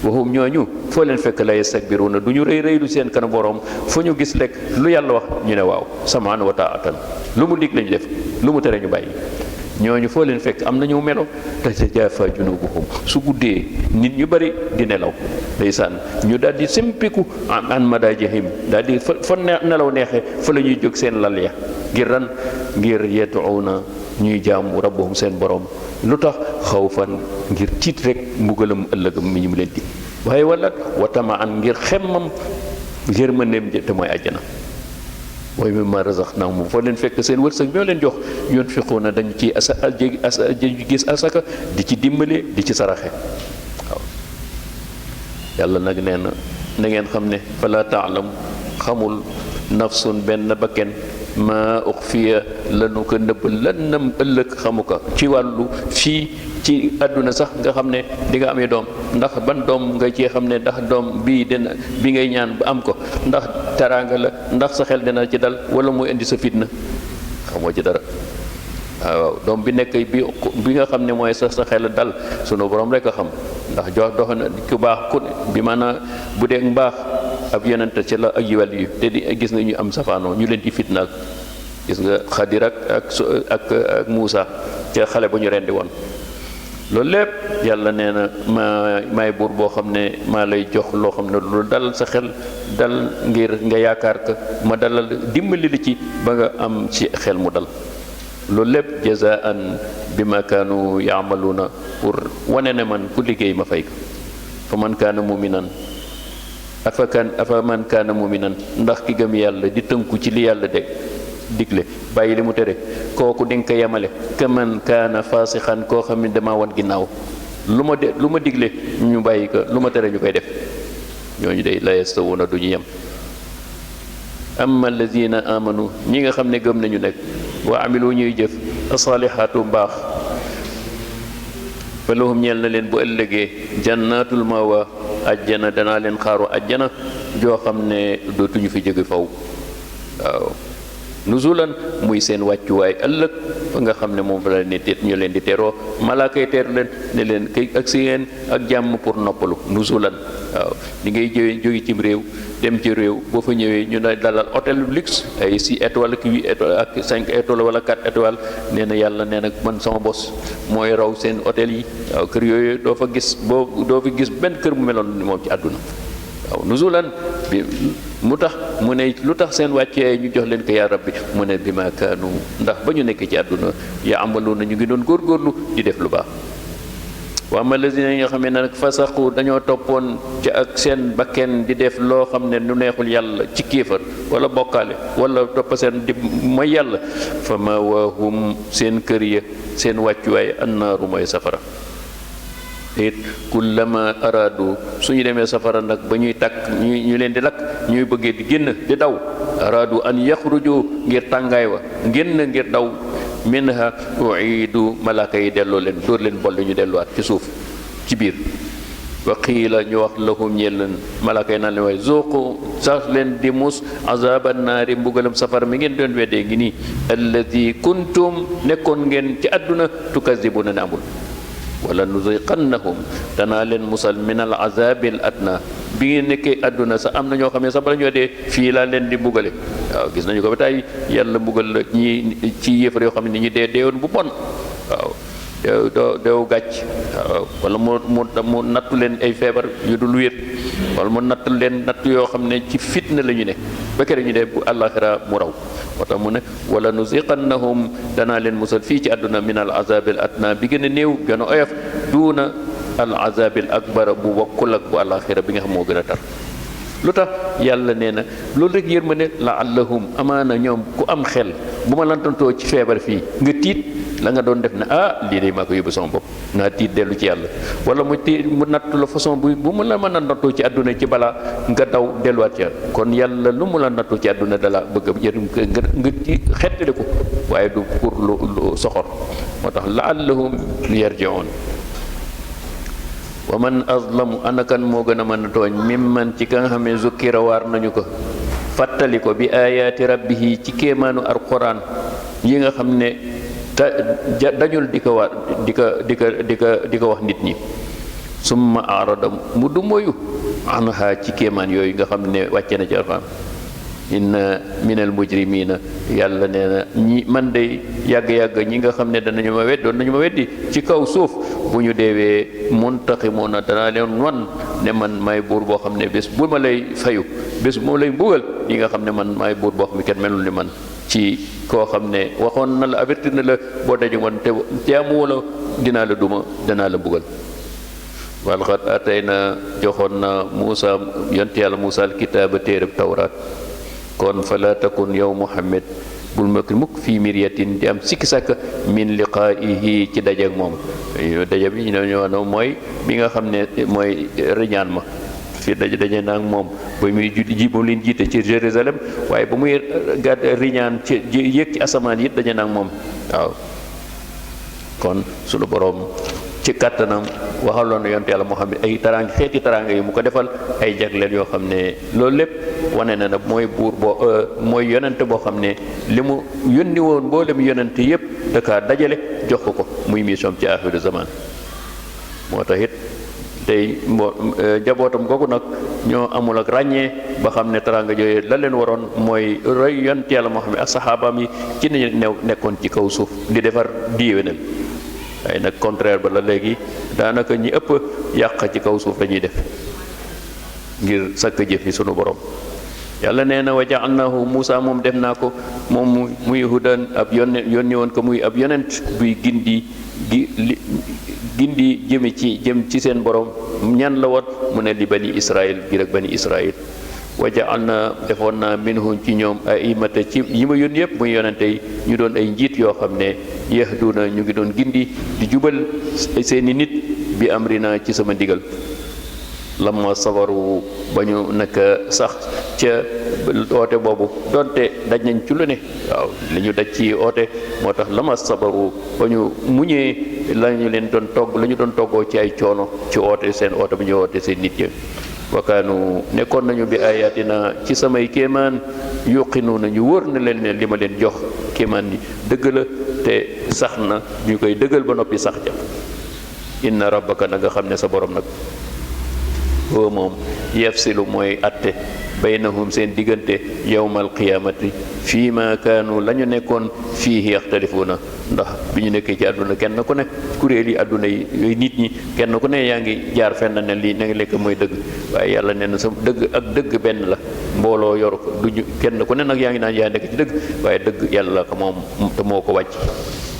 S1: waxum ñooñu foo leen fekk la yastakbiruna du ñu rëy seen kanam borom fu ñu gis lekk lu yàlla wax ñu ne waaw samaan wa taatan lu mu dig lañu def lu mu tere ñu bàyyi ñooñu foo leen fekk am nañu melo tatajaafa junubuhum su guddee nit ñu bari di nelaw ndeysaan ñu daal di simpiku an madajihim daal di fa nelaw neexee fa la ñuy jóg seen lal ya ngir ran ngir yetuuna ñuy jaamu rabbahum seen borom lu tax xawfan ngir tiit rek mbugalam ëllëgam mi ñu mu leen di waaye wala watama an ngir xemmam yërmandeem te mooy àjjana mooy mimma razaqnahum foo leen fekk seen wërsëg bi leen jox yunfiquuna dañu ci gis asaka di ci dimbale di ci saraxe waaw yàlla nag nee na ngeen xam ne fala taalam xamul nafsun benn bakken ma uxfiya lanu ko nëbb lannam ëllëg xamu ko ci wàllu fii ci àdduna sax nga xam ne di nga amee doom ndax ban doom nga ci xam ne ndax doom bii dina bi ngay ñaan ba am ko ndax teraanga la ndax sa xel dina ci dal wala muy indi sa fitna xamoo ci dara waaw doom bi nekk bi nga xam ne mooy sa xel dal sunu borom rek a xam ndax jox dox na ku baax ku bi maanaam bu dee mbaax ab yonent ci la ak yiwal yi te di gis nga ñu am safaanoo ñu leen di fitnaal gis nga Xadir ak Muusa ca xale bu ñu rendi woon loolu lépp yàlla nee na maay buur boo xam ne maa lay jox loo xam ne lu dal sa xel dal ngir nga yaakaar ka ma dalal dimbali li ci ba nga am ci xel mu dal loolu lépp jazaan bi ma kaanu yaamaluuna pour wane ne man ku liggéey ma fay ko fa man kaana muminan afa man kaana muminan ndax ki gëm yàlla di tënku ci li yàlla digle bàyyi li mu tere kooku dinga ko yemale ka man kaana faasixan koo xam ne dama wan ginnaaw lu ma digle ñu bàyyi ko lu ma tere ñu koy def ñooñu day la yastawuna du ñu yem amma alladina amanu ñi nga xam ne gëm nañu nekk wa amilu ñuy jëf asalihaatu mbaax fa lahum ñeel na leen bu ëllëgee jannatul mawa ajjana danaa leen xaaru ajjana joo xam ne dootuñu fi jóge faw waaw nuzulan muy seen wàccuwaay ëllëg fa nga xam ne moom la ne ñu leen di teroo malaakay teer leen ne leen kay ak si ngeen ak jàmm pour noppalu nuzulan waaw li ngay jóge cim réew dem ci réew boo fa ñëwee ñu ne dalal hôtel luxe ay 6 étoiles ak 8 étoiles ak 5 étoiles wala 4 étoiles nee na yàlla nee na man sama bos mooy raw seen hôtel yi waaw kër yooyu doo fa gis benn kër bu meloon ni moom ci àdduna waaw nuzulan bi mu tax mu ne lu tax seen wàccee ñu jox leen ko yaa rabbi mu ne bi ma kaanu ndax ba ñu nekk ci àdduna yaa amalu na ñu ngi doon góorgóorlu di def lu baax waa ma lazina yi nga xam ne nag fasaqu dañoo toppoon ci ak seen bakken di def loo xam ne lu neexul yàlla ci kéefar wala bokkaale wala topp seen di mooy yàlla fa ma waahum seen kër ya seen wàccuwaay annaaru mooy safara it kullama araadu suñu demee safara nag ba ñuy takk ñu leen di lakk ñuy bëggee di génn di daw araadu an yaxruju ngir tàngaay wa génn ngir daw minha uidu malaaka yi delloo leen dóor leen bolli ñu delluwaat ci suuf ci biir wa qiila ñu wax lahum ñeel leen malaaka yi naan leen waaye zuuqu sax leen di mus azaban naari mbugalam safara mi ngeen doon weddee ngi nii alladi kuntum nekkoon ngeen ci àdduna tukazibuna ne amul wala nuziqannahum danaa leen musal min al azabil adna bi ngeen nekkee àdduna sax am na ñoo xam ne sax bala ñoo dee fii laa leen di mbugale waaw gis nañu ko ba tey yàlla mbugal la ñi ci yéefar yoo xam ne ni ñu deewoon bu bon waaw deew gàcc waaw wala mu nattu leen ay feebar yu dul wér wala mu nattu leen nattu yoo xam ne ci fitna la ñu ne ba kere ñu dee bu àllaaxira mu raw moo tax mu ne wala nuziqannahum danaa leen musal fii ci àdduna min al azabil adna bi gën a néew gën a oyof duuna al azabil akbar bu bokkul ak bu àllaaxira bi nga xam moo gën a tar lu tax yàlla nee na loolu rek yërmande laallahum amaana ñoom ku am xel bu ma lantantoo ci feebar fii nga tiit la nga doon def ne lii de maa ko yóbbu sama bopp nga tiit dellu ci yàlla wala mu nattu la façon bu mu la mën a nattoo ci àdduna ci balaa nga daw delluwaat ci kon yàlla lu mu la nattoo ci àdduna dala bëgg a yërëm nga xettali ko waaye du pour lu soxor moo tax laallahum yarji'un wa man azlamu anakan moo gën a mën a tooñ mimman ci ka nga xam ne zukkira waar nañu ko fàttali ko bi ayaati rabbihi ci kéemaanu alquran yi nga xam ne dañul di ko waar di ko wax nit ñi summa arada mu du moyu anha ci kéemaan yooyu nga xam ne wàcce na ci alquran inna minal mujrimina yàlla nee na ñi man de yàgg-yàgg ñi nga xam ne danañu ma doon nañu ma weddi ci kaw suuf bu ñu deewee muntaqimuna danaa leen wan ne man maay buur boo xam ne bés bu ma lay fayu bés bu ma lay mbugal ñi nga xam ne man maay buur boo xam ne kenn melul ni man ci koo xam ne waxoon na la avertir na la boo daje woon te jaamu wala dinaa la duma danaa la mbugal walxat atay na joxoon na Muusa yonent yàlla Muusa alkitaaba téereb tawraat kon fala takun yow Muhammad bul mukk fii miryatin di am sikki sàkk min liqaa'ihi ci daje ak moom daje bi ñu ne mooy bi nga xam ne mooy riñaan ma fii daje naa ak moom ba muy ji ba leen jiite ci Jérusalem waaye ba muy gàdd riñaan ci yéeg ci asamaan yi daje naa ak moom waaw. kon sunu boroom ci kàttanam waxaloon na yonte yàlla moo xam ne ay taraanga xeeti taraanga yi mu ko defal ay jagleel yoo xam ne loolu lépp wane na nag mooy buur boo mooy yonente boo xam ne li mu yónni woon mboolem yonente yépp da kaa dajale jox ko muy mission ci axiru zaman moo tax it tey jabootam googu nag ñoo amul ak ràññee ba xam ne taraanga jooyu la leen waroon mooy roy yonte yàlla moo xam ne ak saxaabaam yi ci nañu nekkoon ci kaw suuf di defar diiwénal waaye nag contraire ba la léegi daanaka ñi ëpp yàq ci kaw suuf lañuy def ngir sakk jëf yi sunu borom yàlla nee na wa ja'alnaahu Muusa moom def naa ko moom muy hudan ab yónni woon ko muy ab yonent buy gindi jëm ci seen borom ñan la woon mu ne li bani Israël gi rek bani Israël wa ja'alna defoon naa minhum ci ñoom a'immata ci yi ma yónni yëpp muy yonente yi ñu doon ay njiit yoo xam ne yahduna ñu ngi doon gindi di jubal seeni nit bi amrina ci sama ndigal lamma sabaru ba ñu nekk sax ca oote boobu donte daj nañ ci lu ne waaw li ñu daj ci oote moo tax lamma sabaru ba ñu muñee la ñu doon toggoo ci ay coono ci oote seen oote bu ñu oote seen nit yi wakaanu nekkoon nañu bi ayatina ci samay kéemaan yuqinu nañu wóor na leen ne li ma leen jox kéemaan ni dëgg la te sax na ñu koy dëggal ba noppi sax ca inna rabbaka na nga xam ne sa borom nag oo moom yafsilu mooy atte baynahum seen diggante yawmal qiyaamati fii ma kaanu la ñu nekkoon fii yaxtalifuuna ndax bi ñu nekkee ci àdduna kenn ku ne kuréel yi àdduna yi yooyu nit ñi kenn ku ne yaa ngi jaar fenn ne lii na ngi lekk mooy dëgg waaye yàlla nee na sa dëgg ak dëgg benn la mbooloo yor ko duñu kenn ku ne nag yaa ngi naan yaa nekk ci dëgg waaye dëgg yàlla ko moom te moo ko wàcc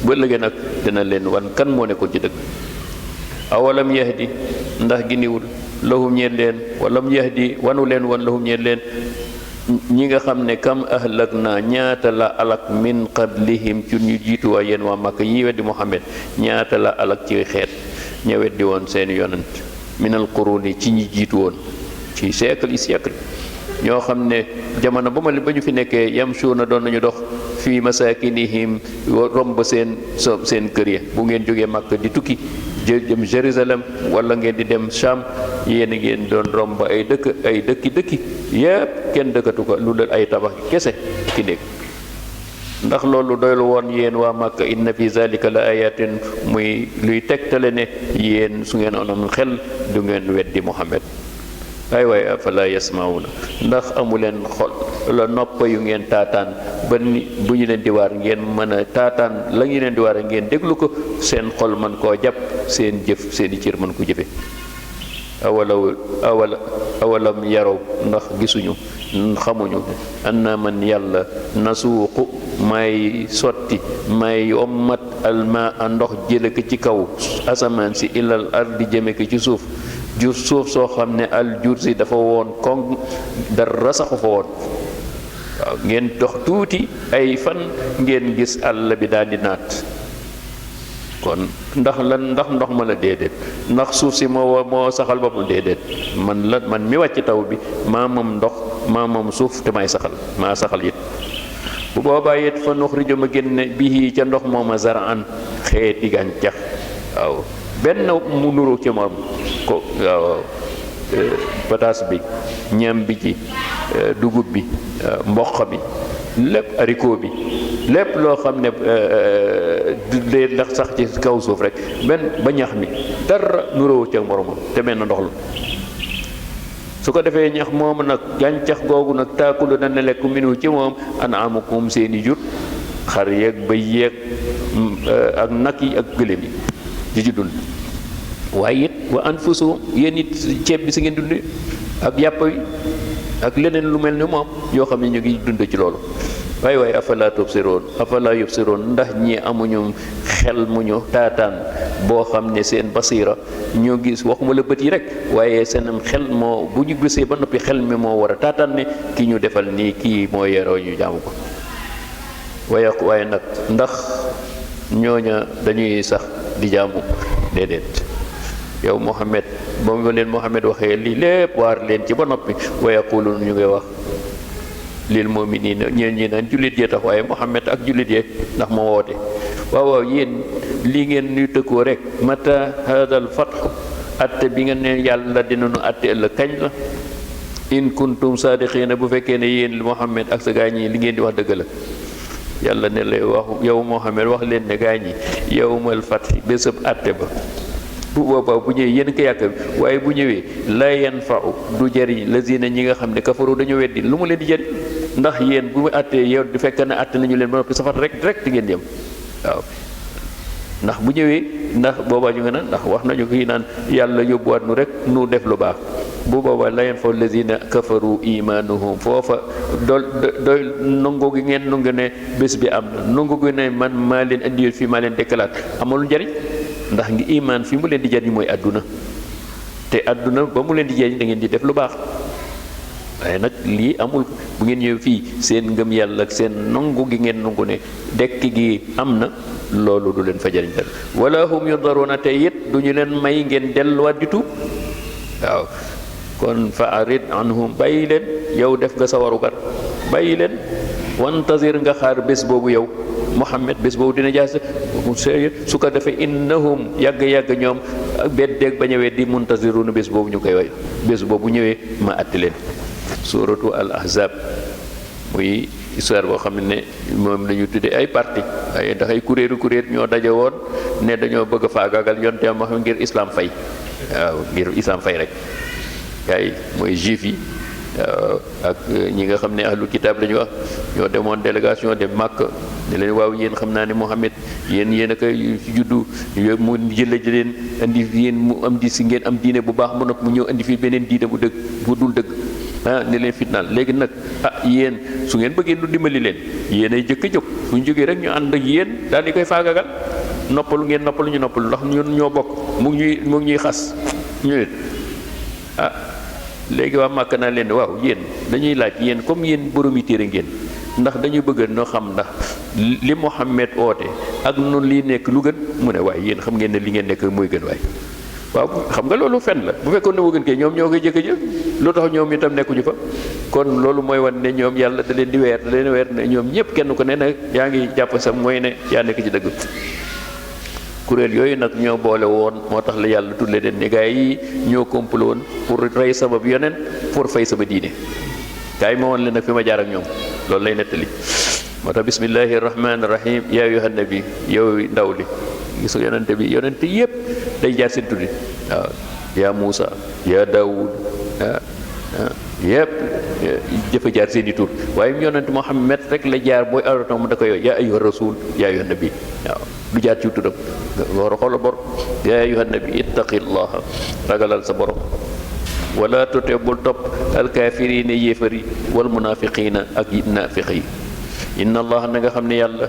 S1: ba léegi nag dina leen wan kan moo nekkoon ci dëgg awalam yahdi ndax giniwul lahum ñeen leen walam yahdi wanu leen wan lahum ñeen leen ñi nga xam ne kam ahlak naa ñaata la alak min qablihim ci ñu jiitu waa yéen waa Makka ñi weddi Muhammad ñaata la alak ci xeet ña weddi woon seeni yonent minal quruni ci ñi jiitu woon ci siècle yi siècle ñoo xam ne jamono ba ñu fi nekkee yamshuuna doon nañu dox fii masakinihim romb seen kër ya bu ngeen jógee Makka di tukki jëm Jérusalem wala ngeen di dem Sham yéen ngeen doon romb ay dëkki yépp kenn dëkkatu ko lu dul ay tabax kese ki nekk ndax loolu doylu woon yéen waa Makka inna fi zalika la ayatin muy luy tegtale ne yéen su ngeen amoon xel du ngeen weddi Muhammad ay waay afala yasmauna ndax amuleen xol la nopp yu ngeen taataan ba ni bu ñu leen di waar ngeen mën a taataan la ñu leen di waar ngeen déglu ko seen xol man koo jàpp seen jëf seeni cër mën ko jëfe awalam yaraw ndax gisuñu xamuñu anna man yàlla nasuuqu may sotti may ommat alma a ndox jële ko ci kaw asamaan si ilal ardi jëme ko ci suuf suuf soo xam ne al jursi dafa woon kon dara saxu fa woon waaw ngeen dox tuuti ay fan ngeen gis àll bi daal di naat kon ndax ndox ma la déedéet ndax suuf si moo saxal boppam déedéet man mi wàcc taw bi maa moom ndox maa moom suuf te may saxal maa saxal it bu boobaa it fa nuxriju ma génne bihi ca ndox mooma zar'an xeeti gàncax waaw benn mu nuru ci moom ko waaw pataas bi ñam bi ci dugub bi mboq bi lépp haricot bi lépp loo xam ne dee ndax sax ci kaw suuf rek benn ba ñax mi dara nuróowu ci moromam te mel na ndox la su ko defee ñax moomu nag gàncax googu nag taakulu dana lekk minu ci moom an'amukum seeni jur xar yeeg bëy yeeg ak nag yi ak gëléem yi di ci dund waaye it wa anfusuhum yéen it ceeb bi si ngeen dund ak yàpp wi ak leneen lu mel ni moom yoo xam ne ñu ngi dund ci loolu waaye afala yubsiroon ndax ñi amuñu xel mu ñu taataan boo xam ne seen basiira ñoo gis waxuma la bët yi rek waaye seenam xel moo bu ñu gisee ba noppi xel mi moo war a taataan ne ki ñu defal nii kii moo yeroo ñu jaamu ko waaye nag ndax ñooña dañuy sax di jaamu déedéet yow Muhammad ba mu leen Muhammad waxee lii lépp waar leen ci ba noppi wa yaquluun ñu ngay wax lil mu'miniina ñeen ñi naan jullit yee tax waaye Muhammad ak jullit yee ndax moo woote waaw yéen lii ngeen ñuy tëkkoo rek mata hadal fathu atte bi nga ne yàlla dinañu atte ëllëg kañ la in kuntum saadiqiina bu fekkee ne yéen Muhammad ak sa gaa ñi li ngeen di wax dëgg la yàlla ne lay wax yow Muhammad wax leen ne gaa ñi yawmal fathi bésëb atte ba bu boobaa bu ñëwee yéen ko yàq waaye bu ñëwee la yanfa'u du jariñ lazina ñi nga xam ne kafaru dañoo weddi lu mu leen di jariñ ndax yéen bu mu attee yow du fekk ne atte nañu leen ba noppi safar rek direct ngeen jëm waaw ndax bu ñëwee ndax boobaa ñu nga naan ndax wax nañu ko yi naan yàlla yóbbuwaat nu rek nu def lu baax bu boobaa la yanfa'u lazina kafaru imanuhum foofa doy nangu gi ngeen nangu ne bés bi am na nangu gi ne man maa leen indi fii maa leen dekkalaat amul njariñ ndax ngi imaan fi mu leen di jariñ mooy àdduna te àdduna ba mu leen di jariñ da ngeen di def lu baax waaye nag lii amul bu ngeen ñëw fii seen ngëm yàlla ak seen nangu gi ngeen nangu ne dekk gi am na loolu du leen fa jariñ dara wala hum yundaruuna te it du ñu leen may ngeen delluwaat di tuub waaw kon fa arid anhum bàyyi leen yow def nga sa warugar bàyyi leen wantazir nga xaar bés boobu yow Muhammad bés boobu dina jaas su ko defee innahum yàgg-yàgg ñoom beddeeg ba ñëwee di muntaziruna bés boobu ñu koy way bés boobu ñëwee ma atti leen suratu al ahzab muy histoire boo xam ne moom la ñu tuddee ay parti ay ndax ay kuréelu kuréel ñoo daje woon ne dañoo bëgg a faagaagal yonte moo xam ngir islam fay waaw ngir islam fay rek kay mooy juif yi ak ñi nga xam ne ahlu kitaab la ñu wax ñoo demoon délégation dem Makka ne leen waaw yéen xam naa ne Muhammad yéen a koy juddu mu jële leen indi yéen mu am di si ngeen am diine bu baax mu nopp mu ñëw indi fii beneen diine bu dëgg bu dul dëgg ne leen fitnaal léegi nag yéen su ngeen bëggee nu dimbali leen yéen ay jëkk a jóg fu ñu jógee rek ñu ànd ak yéen daal di koy faagagal noppalu ngeen noppalu ñu noppalu ndax ñun ñoo bokk mu ngi ñuy xas ñu nit léegi waa Màkka naa leen waaw yéen dañuy laaj yéen comme yéen boromi téere ngeen ndax dañu bëgg noo xam ndax li Muhammad oote ak noonu lii nekk lu gën mu ne waaye yéen xam ngeen ne li ngeen nekk mooy gën waaye waaw xam nga loolu fen la bu fekkoon ne moo gën kay ñoom ñoo koy jëkk jël lu tax ñoom itam nekkuñu fa kon loolu mooy wan ne ñoom yàlla da leen di weer ne ñoom ñëpp kenn ku ne nag yaa ngi jàpp sa mooy ne yaa nekk ci dëgg kuréel yooyu nag ñoo boole woon moo tax la yàlla tudde leen ne gaa yi ñoo complot woon pour rey sama yonent pour fay sama diine gaa yi ma woon leen nag fi ma jaar ak ñoom loolu lay nettali moo tax bismillahi rahmaani rahim yaa ayyuhan nabi yow ndaw li gis nga yonente yépp day jaar seen tuddi waaw yaa Muusa yaa Daawud yépp jëfa jaar seen i tur waaye yonente Muhammad rek la jaar booy arota mu da ko yow yaa ayyuha rasul yaa ayyuhan nabi waaw du jaar ci turam nga war a xool bor yaa ayyuhan nabi ittaqillaha ragalal sa borom wala tuti bul topp alkaafiriina yéefari wal munaafiqiina ak naafiq yi inna allah na nga xam ne yàlla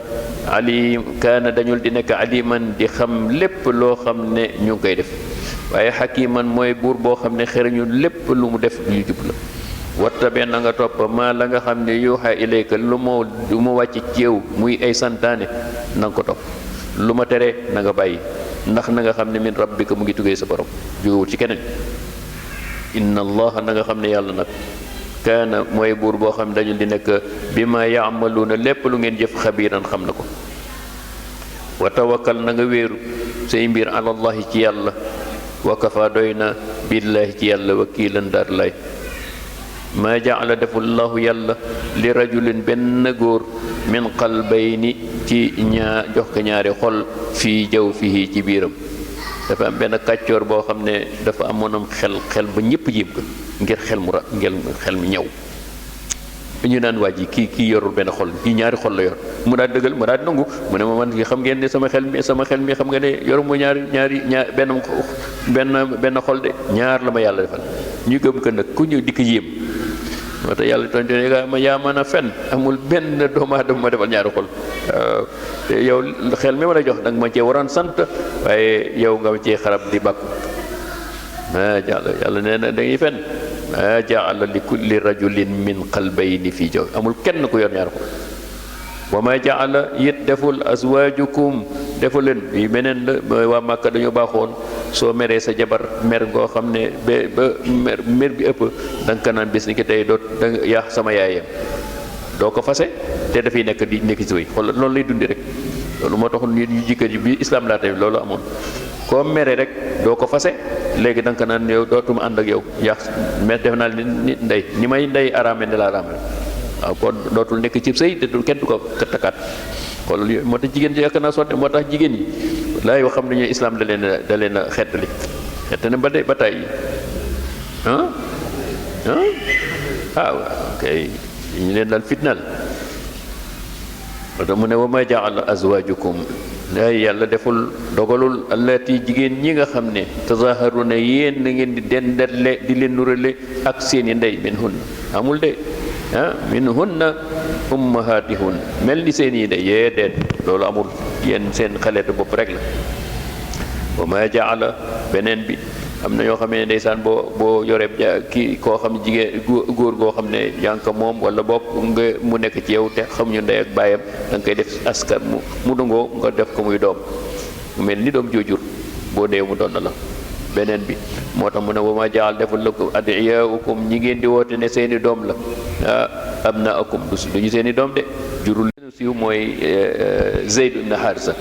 S1: alim kaana dañul di nekk aliman di xam lépp loo xam ne ñu ngi koy def waaye xakiman mooy buur boo xam ne xereñu lépp lu mu def lu jub la wattabe na nga topp maa la nga xam ne yuuxa ilayka lu mu wàcc ci yow muy ay santaane na nga ko topp lu ma tere na nga bàyyi ndax na nga xam ne min rabbika mu ngi tuggee sa borom jógewul ci keneen inna allah na nga xam ne yàlla nag kaana mooy buur boo xam dañu di nekk bi ma yaamaluuna lépp lu ngeen jëf xabiiran xam na ko wa tawakkal na nga wéeru say mbir alallahi ci yàlla wa kafa doy na billaahi ci yàlla wakiilan daar lay maa jaala defullahu yàlla li rajulin benn góor min qalbayni ci jox ko ñaari xol fii jawfihi ci biiram dafa am benn kàccoor boo xam ne dafa amoonam xel ba ñëpp jéem ko ngir xel mu ñëw ñu naan waa ji kii yorul benn xol kii ñaari xol la yor mu daal dëggal mu daal nangu mu ne ma man xam ngeen ne sama xel mi xam nga ne yoru mu ñaari benn xol de ñaar la ma yàlla defal ñu gëm ko nag ku ñëw di ko yéem moo tax yàlla tontu ne ma yaa mën a fen amul benn doomu aadama ma defal ñaari xol waaw te yow xel mi ma la jox danga ma cee waroon sant waaye yow nga cee xarab di bàkku ma yàlla nee na dañuy fen ma jaala li kulli rajulin min qalbayni fii jaw amul kenn ku yor ñaari xol wa ma jaala it deful azwaajukum defu leen yi meneen la mooy waa Màkka dañoo baaxoon soo meree sa jabar mer ngoo xam ne ba mer bi ëpp da nga ko naan bis ni ki tey doot da nga yaa sama yaayam doo ko fase te dafay nekk di nekk ci wéy xool loolu lay dundi rek loolu moo taxoon ñu jikkat yi bi islam laa tamit loolu amoon koo mere rek doo ko fase léegi da nga ko naan yow dootuma ànd ak yow yaa mais def naa ni ndey ni may ndey araame ne la araame waaw kon dootul nekk ci sëy te kenn du ko takkaat xool moo tax jigéen ji yaakaar naa sonte moo tax jigéen ñi laa yoo xam ne ñooy islam da leen a xettali xettali ba tey waaw kay ñu leen daal fitnaal moo tax mu ne wa ma jaala azwaajukum ay yàlla deful dogalul allati jigéen ñi nga xam ne tazaharuna yéen na ngeen di dendale di leen nurale ak seeni ndey min hunna amul de min hunna ummahatihun mel ni seeni ndey yee deet loolu amul yéen seen xaleetu bopp rek la wa ma jaala beneen bi am na yoo xam ne ndeysaan boo yoree kii koo xam jigéen góor goo xam ne yaa ngi ko moom wala bopp nga mu nekk ci yow te xamuñu ndey ak baayam da nga koy def askan mu dungoo nga def ko muy doom mu mel ni doom joojur boo dee mu doon la beneen bi moo tax mu ne wa ma jaal deful lakum adiyaukum ñi ngeen di woote ne seeni doom la abnaakum duñu seeni doom de jurul leen siiw mooy Zayd ibn Harisa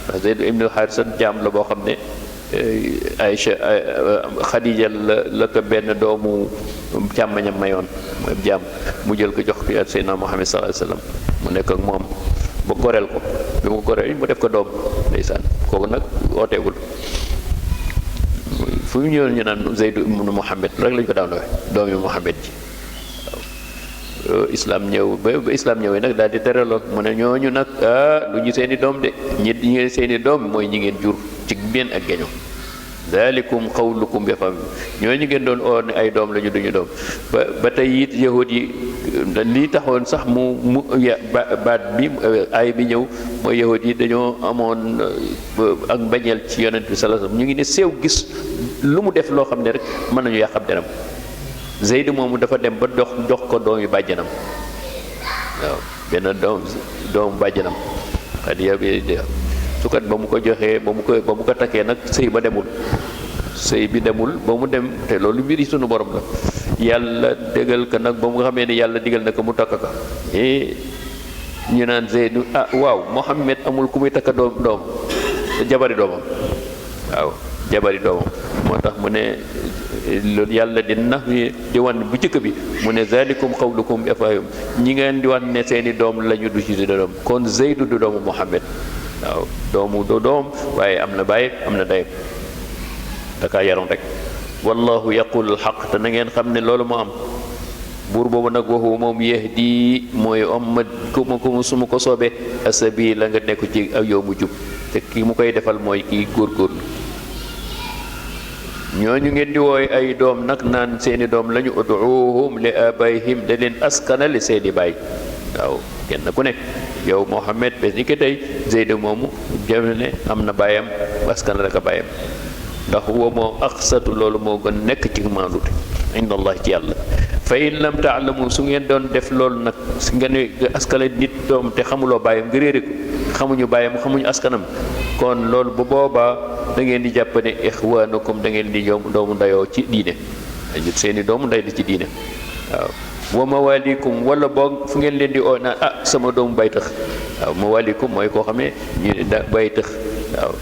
S1: ndax Zayd ibn Harisa jaam la boo xam ne Aïcha Khadija la ko benn doomu càmmañam mayoon mooy jaam mu jël ko jox ko ak Seydina Muhammad sallallahu alayhi wasallam mu nekk ak moom ba goreel ko bi mu goreel mu def ko doom ndeysaan kooku nag ooteegul fu ñu ñëw ñu naan Zayd ibn Muhammad rek lañu ko daan doxe doomi Muhammad ji waaw islam ñëw ba islam ñëwee nag daal di teraloon mu ne ñooñu nag du ñu seeni doom de ñi seeni doom mooy ñi ngeen jur ci benn ak geño dalikum qawlukum bi fam ñooñu ngeen doon oo ne ay doom lañu duñu doom ba tey it yahud yi lii taxoon sax mu baat bi ay bi ñëw mooy yahud yi dañoo amoon ak mbañeel ci yonent bi sallallahu alayhi wasallam ñu ngi ne sew gis lu mu def loo xam ne rek mën nañu yàqab deram Zayd moomu dafa dem ba dox ko doom yu bàjjanam waaw benn doomu bàjjanam Xadiija bi su kat ba mu ko joxee ba mu ko takkee nag sëy ba demul sëy bi demul ba mu dem te loolu mbir yi sunu borom la yàlla dégal ko nag ba mu nga xamee ne yàlla digal na ko mu takk ko ñu naan Zayd waaw Muhammad amul ku muy takka doom jabari doomam waaw jabari doomam moo tax mu ne loolu yàlla di wan bu jëkk bi mu ne zalikum qawlukum bi afahum ñi ngeen di wan ne seeni doom lañu du ci doom kon Zayd du doomu Muhammad waaw doomu do doom waaye am na baay am na day dakaa yaroon rek wallahu yaqulul xaq te na ngeen xam ne loolu moo am buur boobu nag waxu moom yahdi mooy ommat ku ma su ma ko soobee asabila nga nekk ci ak yow mu jub te ki mu koy defal mooy kii góorgóorlu ñooñu ngeen di wooy ay doom nag naan seeni doom lañu uduuhum li abayhim da leen askanale seeni baay waaw kenn ku nekk yow Muhammad bés ni ki tey Zayd moomu jëm ne am na baayam askanale ko baayam ndax wa moo aqsatu loolu moo gën nekk ci maandute inda allah ci yàlla fa in lam taalamu su ngeen doon def loolu nag su ngeen askale nit doom te xamuloo baayam nga réere ko xamuñu baayam xamuñu askanam kon loolu bu boobaa da ngeen di jàpp ne ixwaanukum da ngeen di doomu ndayoo ci diine seeni doomu nday di ci diine waaw wa mawalikum wala boog fu ngeen leen di oo naan sama doomu bay tax waaw mawalikum mooy koo xam ne ñu da bay tax waaw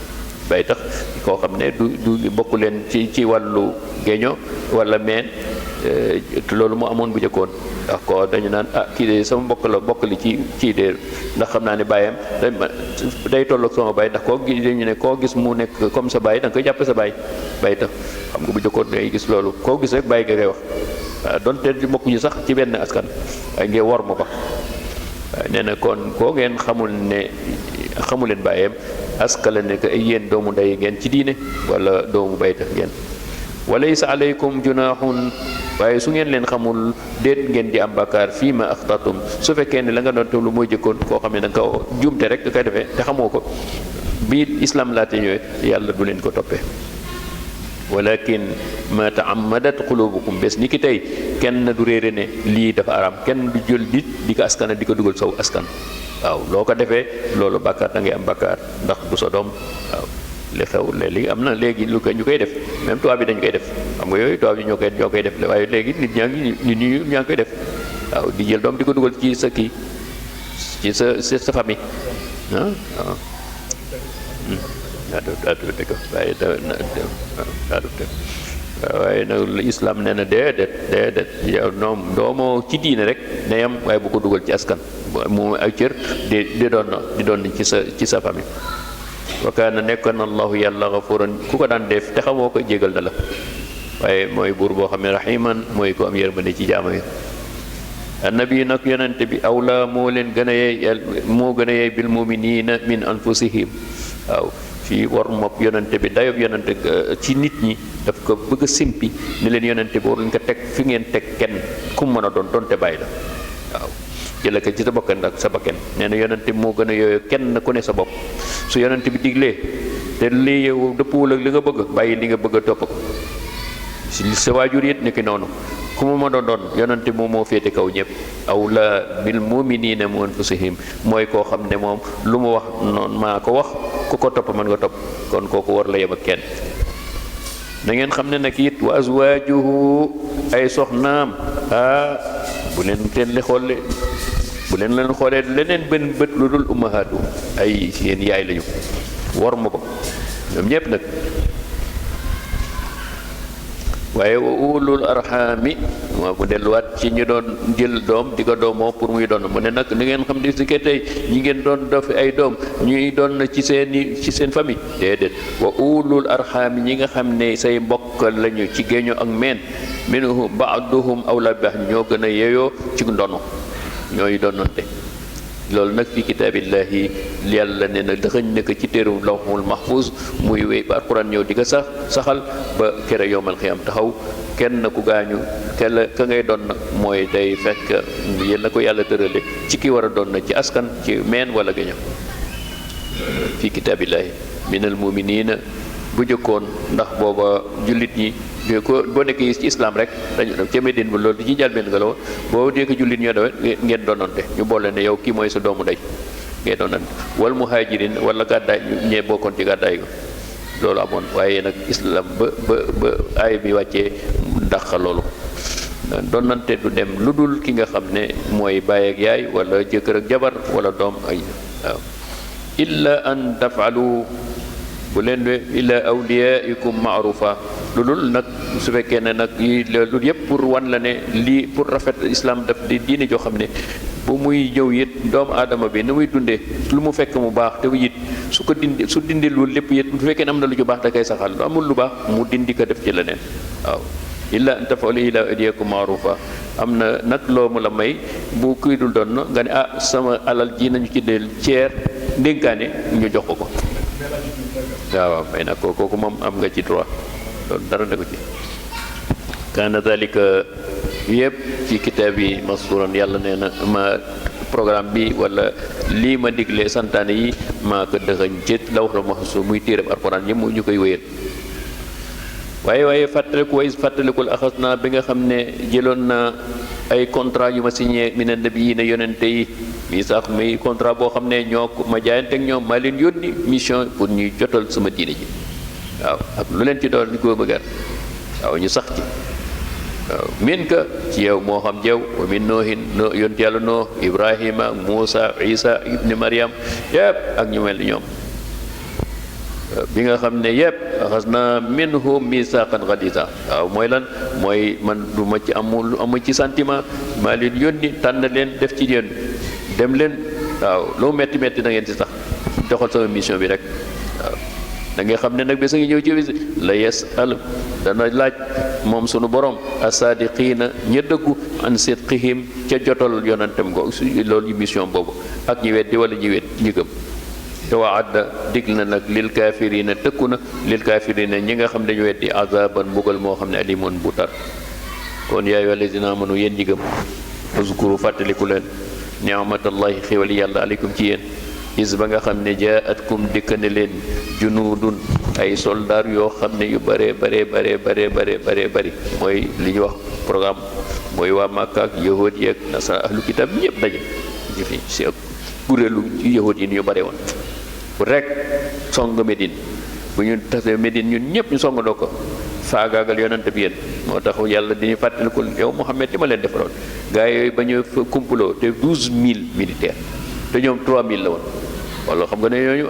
S1: bay tax koo xam ne du bokk leen ci wàllu géño wala meen loolu mu amoon bu jëkkoon ndax ko dañu naan kii de sama mbokk la bokk li ci de ndax xam naa ne bàyyam day tolloog sama baay ndax koo gis dañu ne koo gis mu nekk comme sa baay da nga koy jàppe sa baay bay tax xam nga bu jëkkoon ngay gis loolu koo gis rek bàyyi nga koy wax waaw donte bokkuñu sax ci benn askan ay ngeen war ma ko waaw nee na kon koo ngeen xamu leen bàyyam askala ne que yéen doomu ndey ngeen ci diine wala doomu bay tax ngeen walaysa alaykum junahun waaye su ngeen leen xamul déet ngeen di am bàkkaar fii ma axtatum su fekkee ne la nga doon tewlu mooy jëkkoon koo xam ne da nga ko juumte rek da koy defee te xamoo ko bii islam laate ñëwee yàlla du leen ko toppee walakin ma taammadat qulubukum bés ni ki tey kenn du réere ne lii dafa araam kenn du jël nit di ko askana di ko dugal saw askan waaw loo ko defee loolu bàkkaar da ngay am bàkkaar ndax du sa doom waaw li xew léegi am na léegi lu ko ñu koy def même tubaab bi dañu koy def xam nga yooyu tubaab yi ñoo koy def waaye léegi nit ñaa ngi koy def waaw di jël doom di ko dugal ci sa kii ci sa famille ah waaw adopté ko waaye nag islam nee na déedéet yow noom doomoo ci diine rek ne yam waaye bu ko dugal ci askan mu ay cër di doon ci sa famille wa kaana nekkoon allahu yàlla gafuuran ku ko daan def te xamoo ko jégal na la waaye mooy buur boo xam ne rahiman mooy ko am yërmande ci jaama yi annabi nag yonente bi awla moo gën a yeey bil muminina min anfusihim waaw fii war mopp yonente bi dayob yonente ci nit ñi daf ko bëgg a simpi ni leen yonente bi waruñ ko teg fi ngeen teg kenn ku mën a doonte bàyyi la waaw jële ko ci sa bakkan ak sa bakkan nee na yonente bi moo gën a yooyu kenn ku ne sa bopp su yonente bi diglee te lii yow dëppwul ak li nga bëgg bàyyi li nga bëgg a topp ko si sa waajur it nekki noonu ku mu ma doon yonente moom moo féete kaw ñëpp awla bil muminina min anfusihim mooy koo xam ne moom lu mu wax noonu maa ko wax ku ko topp mën nga topp kon kooku war la yem ak kenn na ngeen xam ne nag it wa azwaajuhu ay soxnaam bu leen leen xoolee leneen benn bët lu dul ummahaatu ay seen yaay lañu war ma ko ñoom ñëpp nag waaye wa ulul arhami moo mu delluwaat ci ñu doon jël doom di ko doomoo pour muy doon mu ne nag ni ngeen xam di si ke tey ñi ngeen doon def ay doom ñuy doon ci seen famille déedéet wa ulul arhami ñi nga xam ne say mbokk lañu ci géeño ak meen minhu ba'duhum awla bi ñoo gën a yeyoo ci ndono ñooy doonante loolu nag fi kitaabillahi yàlla ne na dëxëñ na ko ci téerum lawhul mahfuz muy wéy ba alquran ñëw di ko saxal ba kere yowmal xiyam taxaw kenn ku gaañu ka ngay doon mooy day fekk yéen la ko yàlla tërale ci ki war a doon ci askan ci meen wala géño fi kitaabillahi minal muminina bu jëkkoon ndax booba jullit ñi ko boo nekkee ci islam rek dañu ca Medine ba loolu di ci jàll benn nga la woon boo dee ko jullit ñoo dawe ngeen doonante ñu boole ne yow kii mooy sa doomu ndey ngeen doonante wal muhajirin wala gàddaay ñee bokkoon ci gàddaay go loolu amoon waaye nag islam ba aay bi wàccee ndax loolu doonante du dem lu dul ki nga xam ne mooy baay ak yaay wala jëkkër ak jabar wala doom ay waaw illa an tafalu bu leen ila awliyaikum maarufa lu dul nag su fekkee ne nag yi loolu yëpp pour wan la ne lii pour rafet islam daf di diine joo xam ne bu muy ñëw it doomu aadama bi ni muy dundee lu mu fekk mu baax te it su dindi lu lépp it bu fekkee ne am na lu ju baax da koy saxal lu amul lu baax mu dindi ko def ci leneen waaw illa an tafalu ila awliyaikum maarufa am na nag loo mu la may bu kuy dul doon nga ne sama alal ji nañu ci del ceer ndénkaane ñu jox ko waaw may nag kooku moom am nga ci droit loolu dara ne ko ci kaana dalika yëpp ci kitaab yi masuran yàlla nee na ma programme bi wala lii ma diglee santaane yi maa ko dëxañ ci lawhul mahfuus muy téereb alxuraan yi mu ñu koy wéyal waaye fàttalikul axas naa bi nga xam ne jëloon na ay contrat yu ma signé mina nabiyyiina yonente yi mii sax muy contrat boo xam ne ma jaayante ak ñoom maa leen yónni mission pour ñuy jotal sama diine ji waaw ak lu leen ci doon ni ko bëggar waaw ñu sax ci waaw min ka ci yow moo xam jew wa min noohin yonent yàlla noo ibrahima muusa isa ibni mariam yépp ak ñu mel ni ñoom bi nga xam ne yépp xas na minhum misaqan ghalisa waaw mooy lan mooy man du ma ci amul ci sentiment maa leen yónni tànn leen def ci yéen dem leen waaw loo metti da ngeen ci sax doxal sama mission bi rek waaw da nga xam ne nag bés a ngi ñëw ci bis la yasal dana laaj moom sunu borom asadiqina ña dëggu an sidqihim ca jotal yonantam go loolu mission boobu ak ñi weddi wala ñi gëm te waadda dig na nag lil kaafirina tëkku na lil kaafirina ñi nga xam dañu weddi azaban mbugal moo xam ne alimoon bu tar kon yaa ayyuhal lazina amanu yéen ñi gëm uzkuru fàttaliku leen ni'matallahi xéwal yàlla aleykum ci yéen is ba nga xam ne jaatkum dikkane leen junudun ay soldaar yoo xam ne yu bare bari mooy li ñu wax programme mooy waa Makka ak yahuud yi ak nasara ahlu kitab ñëpp daje ci fi si kuréelu yahud yi ñu bare woon rek song Médine bu ñu tasee Médine ñun ñëpp ñu songandoo ko faagaagal yonent bi yéen moo tax yàlla di ñu fàttalikul yow Muhammad li ma leen defaloon gars yooyu ba ñu kumpuloo te 12000 militaires te ñoom 3000 la woon wala xam nga ne ñooñu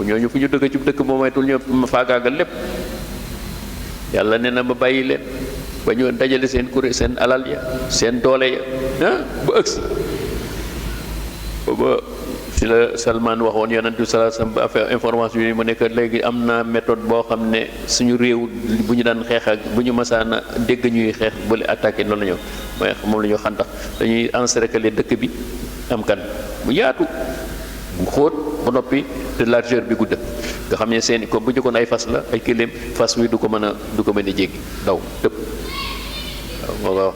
S1: ñooñu fu ñu dëkk ci dëkk moo maytul ñoom ma faagaagal lépp yàlla nee na ma bàyyi leen ba ñu dajale seen kuréel seen alal ya seen doole ya ba ëgsi booba si la Salman waxoon yonent bi sallallahu alayhi wasallam ba affaire information yi mu nekk léegi am na méthode boo xam ne suñu réew bu ñu daan xeex ak bu ñu masaana dégg ñuy xeex bële attaqué noonu la ñëw mooy moom la ñu xandax dañuy encercler dëkk bi am kan bu yaatu bu xóot ba noppi te largeur bi gudd nga xam ne seen comme bu jëkkoon ay fas la ay këléem fas wi du ko mën a jéggi daw tëb waaw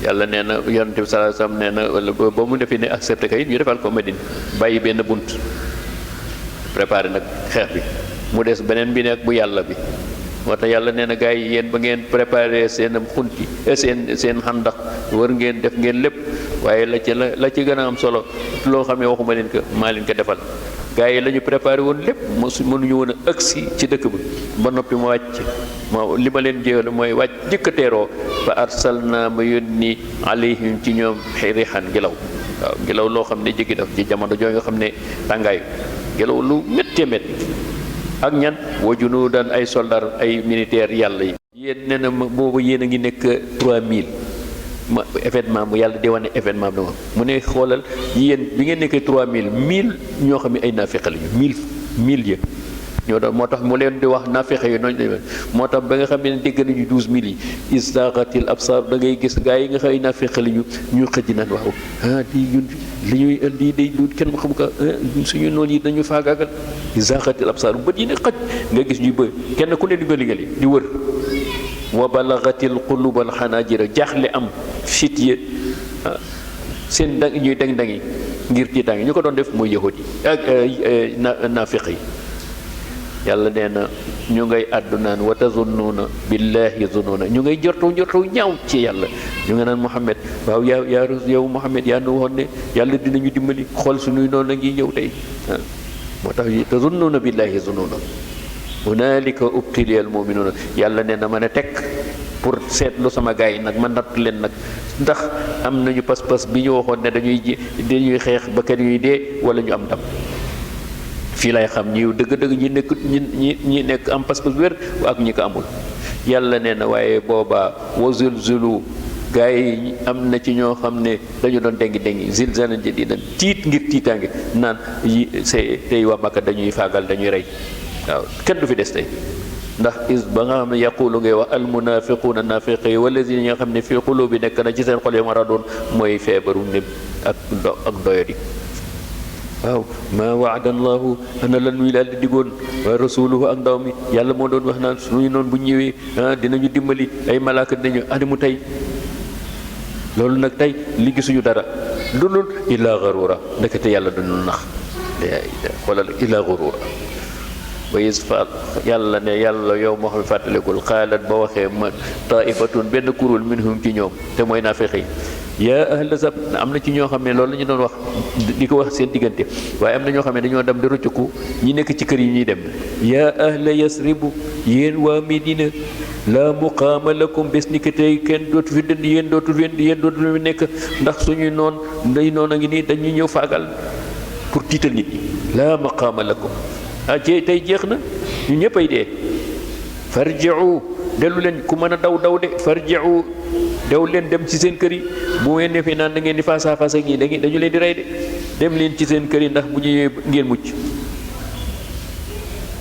S1: yàlla nee na yonent bi sallallahu alayhi wasallam nee na wala ba mu defee ne accepté kay ñu defal ko Médine bàyyi benn bunt préparé nag xeex bi mu des beneen bi nekk bu yàlla bi moo tax yàlla nee na gars yi yéen ba ngeen préparé seen xunti seen xandax war ngeen def ngeen lépp waaye la ci gën a am solo loo xam ne waxuma leen ko maa leen ko defal gars yi la ñu préparé woon lépp mënuñu woon a ëgsi ci dëkk ba noppi ma wàcc li ma leen jéewal mooy wàcc jëkk a teeroo fa arsalna ma yónni alayhim ci ñoom rihan ngelaw waaw ngelaw loo xam ne jéggi daf ci jamono jooy nga xam ne tàngaayu ngelaw lu méttee métti ak ñan wa junuudan ay soldats ay militaires yàlla yi yéen nee na boobu yéen a ngi nekk 3000 événement mu yàlla di wane événement bi mu ne xoolal yéen bi ngeen nekkee 3000 1000 ñoo xam ne ay naafeq lañu 1000 ya ñoo doon moo tax mu leen di wax naafeq yi noonu moo tax ba nga xam ne dégg nañu 12000 yi istaqatil absar da ngay gis gaa yi nga xam ne naafeq lañu ñu xëj naan waaw di ñun li ñuy indi day du kenn mu xam ko suñu noonu yi dañu faagaagal istaqatil absar bët yi ne xëj nga gis ñu bëri kenn ku ne di ngëli di wër wa balagatil qulubal xanaajira jaaxle am fit yi seen ñuy dang-dangi ngir tiitaangi ñu ko doon def mooy yahud yi ak naafiq yi yàlla nee na ñu ngay àddu naan wa tazunnuuna billahi zununa ñu ngay jortu ñaaw ci yàlla ñu nga naan Muhammad waaw yow Muhammad yaa nu waxoon ne yàlla dinañu dimbali xool suñuy noonu la ngi ñëw tey moo tax tazunnuuna billahi zununa hunaalika ubtiliyal mu'minuuna yàlla nee na mën a teg pour seetlu sama gars yi nag ma natt leen nag ndax am nañu pas-pas bi ñu waxoon ne dañuy xeex ba kenn ñuy dee wala ñu am ndam fii lay xam ñi dëgg-dëgg ñi nekk am pas-pas wér ak ñi ko amul yàlla nee na waaye boobaa wa zulzulu gars yi am na ci ñoo xam ne dañu doon dengi zilzalan jadiidan tiit ngir tiitaange naan tey waa Makka dañuy faagal dañuy rey waaw kenn du fi des tey ndax ba nga xam ne yaqulu ngay wax almunafiquuna nafiqi yi walladina ñi nga xam ne fii qulubi nekk na ci seen xol yi maradun mooy feebaru neb ak doyadi waaw ma waada allahu ana lan ñuy daal di diggoon wa rasuluhu ak ndaw mi yàlla moo doon wax naan suñu noonu bu ñëwee dinañu dimbali ay malaaka dinañu animu tey loolu nag tey li gisuñu dara lu dul illa garura ndekete yàlla dañu nax xoolal illa garura wa isfal yàlla ne yàlla yow moo xam fàttalikul xaalat ba waxee ma taifatun benn kuréel minhum ci ñoom te mooy naafeq yi yaa ahla sab am na ci ñoo xam ne loolu la ñu doon wax di ko wax seen diggante waaye am na ñoo xam ne dañoo dem di rëccuku ñi nekk ci kër yi ñuy dem yaa ahla yasribu yéen waa Medina laa muqaama lakum bés ni ki tey kenn dootu fi dënd yéen dootu fi nekk ndax suñuy noon nday noon a ngi nii dañuy ñëw faagal pour tiital nit ñi laa maqaama lakum tey jeex na ñu ñëpp ay dee farji'u dellu leen ku mën a daw de farji'u daw leen dem ci seen kër yi bu ngeen defee naan da ngeen di face à face ak ñi dañu leen di rey de dem leen ci seen kër yi ndax bu ñëwee ngeen mucc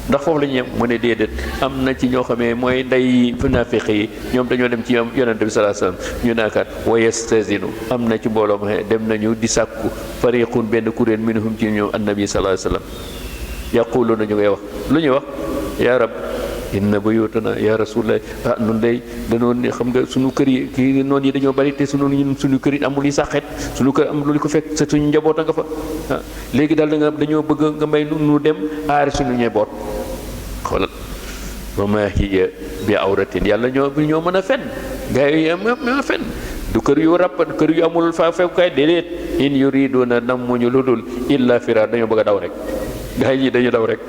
S1: ndax foofu la ñu yem mu ne déedéet am na ci ñoo xamee mooy nday naafiq yi ñoom dañoo dem ci yonent bi sallallahu alayhi wasallam ñu naakaat wa yastazinu am na ci mbooloo ma dem nañu di sàkku fariqun benn kuréel minhum ci ñoom annabi sallallahu alayhi wasallam yaquluna ñu ngay wax lu ñuy wax yaa rab inna buyutana ya rasulullah nun day dañoo ne xam nga suñu kër yi kii noonu yi dañoo bari te suñu kër yi amul yi saxet suñu kër amul lu ko fekk sa suñu njaboot a nga fa léegi daal dañoo bëgg nga may nu dem aari suñu njaboot xoolal wa ma hiya bi awratin yàlla ñoo mën a fen gars yi mën a fen du kër yu ràpp kër yu amul fewukaay déedéet in yuriduna nammuñu lu dul illa firaar dañoo bëgg a daw rek gaa yi dañu daw rek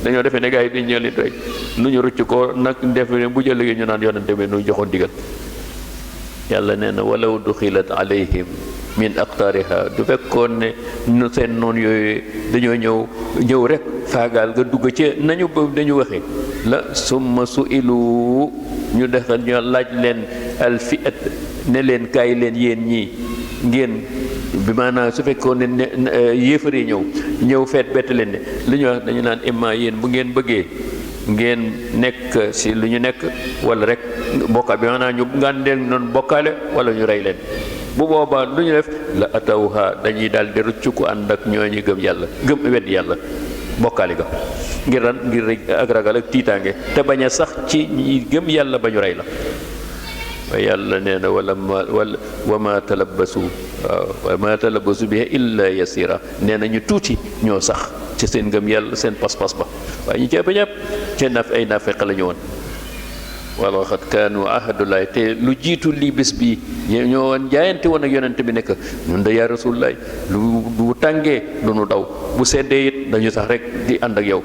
S1: dañoo defee ne gaa yi dañ ñëw leen rek lu ñu rucc ko nag def bu jëlee ñu naan yonente bi nu joxoon digal yàlla nee na walaw duxilat alayhim min aqtaariha du fekkoon ne nu seen noonu yooyu dañoo ñëw rek faagaal nga dugg ci nañu dañu waxee la summa su ilu ñu defal ñu laaj leen alfiat ne leen kaay leen yéen ñii ngeen bi maanaam su fekkoon ne yéefar yi ñëw feet bett leen ne lu ñu wax dañu naan imma yéen bu ngeen bëggee ngeen nekk si lu ñu nekk wala rek bokkaal bi maanaam ñu ngàndeen noonu bokkaale wala ñu rey leen bu boobaa lu ñu def la atawha dañuy daal di rëccu ko ànd ak ñooñu gëm yàlla gëm weddi yàlla bokkaali ga ngir ran ngir ak ragal ak tiitaange te bañ a sax ci ñi gëm yàlla ba ñu rey la waaye yàlla nee na wa ma talabbasu wa ma talabbasu bihi illa yasira nee na ñu tuuti ñoo sax ci seen gëm yàlla seen pas-pas ba waaye ñu cee ba ñëpp ci ay naafeq la ñu woon wala xat kaanu ahadulaay te lu jiitu lii bés bii ñoo woon jaayante woon ak yonente bi nekk ñun de yaa rasulullaay lu tàngee du nu daw bu seddee it dañu sax rek di ànd ak yow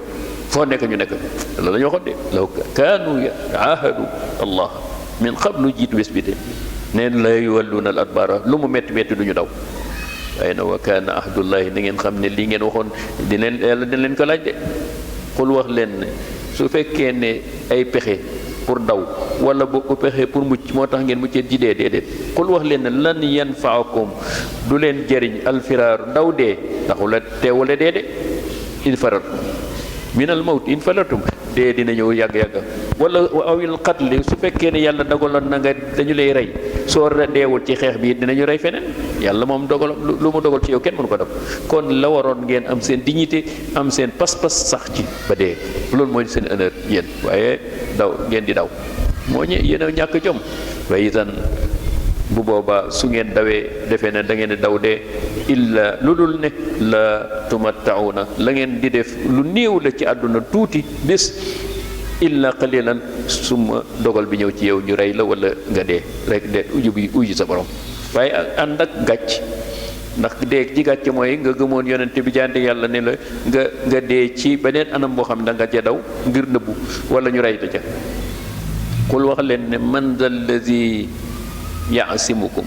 S1: foo nekk ñu nekk la ñu waxoon de law kaanu ahadu allah min qablu jiitu bés bi de neen la yuwalluuna al adbaara lu mu métti métti du ñu daw waaye na wa kaana ahdullahi na ngeen xam ne lii ngeen waxoon di leen yàlla dina leen ko laaj de xul wax leen ne su fekkee ne ay pexe pour daw wala boo ko pexe pour mucc moo tax ngeen muccee ji dee déedéet xul wax leen ne lan yanfaakum du leen jëriñ alfiraaru daw dee taxula teewale dee de in farartum minal mawt in farartum dee dina ñëw yàgg-yàgg wala awil qatli su fekkee ne yàlla dogaloon na nga dañu lay rey soo deewul ci xeex bi dinañu rey feneen yàlla moom dogal lu mu dogal ci yow kenn mënu ko def kon la waroon ngeen am seen dignité am seen pas-pas sax ci ba dee loolu mooy seen honneur yéen waaye daw ngeen di daw moo ñu yéen a ñàkk jom waaye itam bu boobaa su ngeen dawee defee ne da ngeen di daw dee illa lu dul ne la tumattauna la ngeen di def lu néew la ci àdduna tuuti bés illa qalilan suma dogal bi ñëw ci yow ñu rey la wala nga dee rek de uji sa borom waaye ànd ak gàcc ndax dee ci gàcc mooy nga gëmoon yonente bi jaante yàlla ne la nga dee ci beneen anam boo xam ne da nga ca daw ngir nëbbu wala ñu rey la ca kul wax leen ne man dal lazi yaasimukum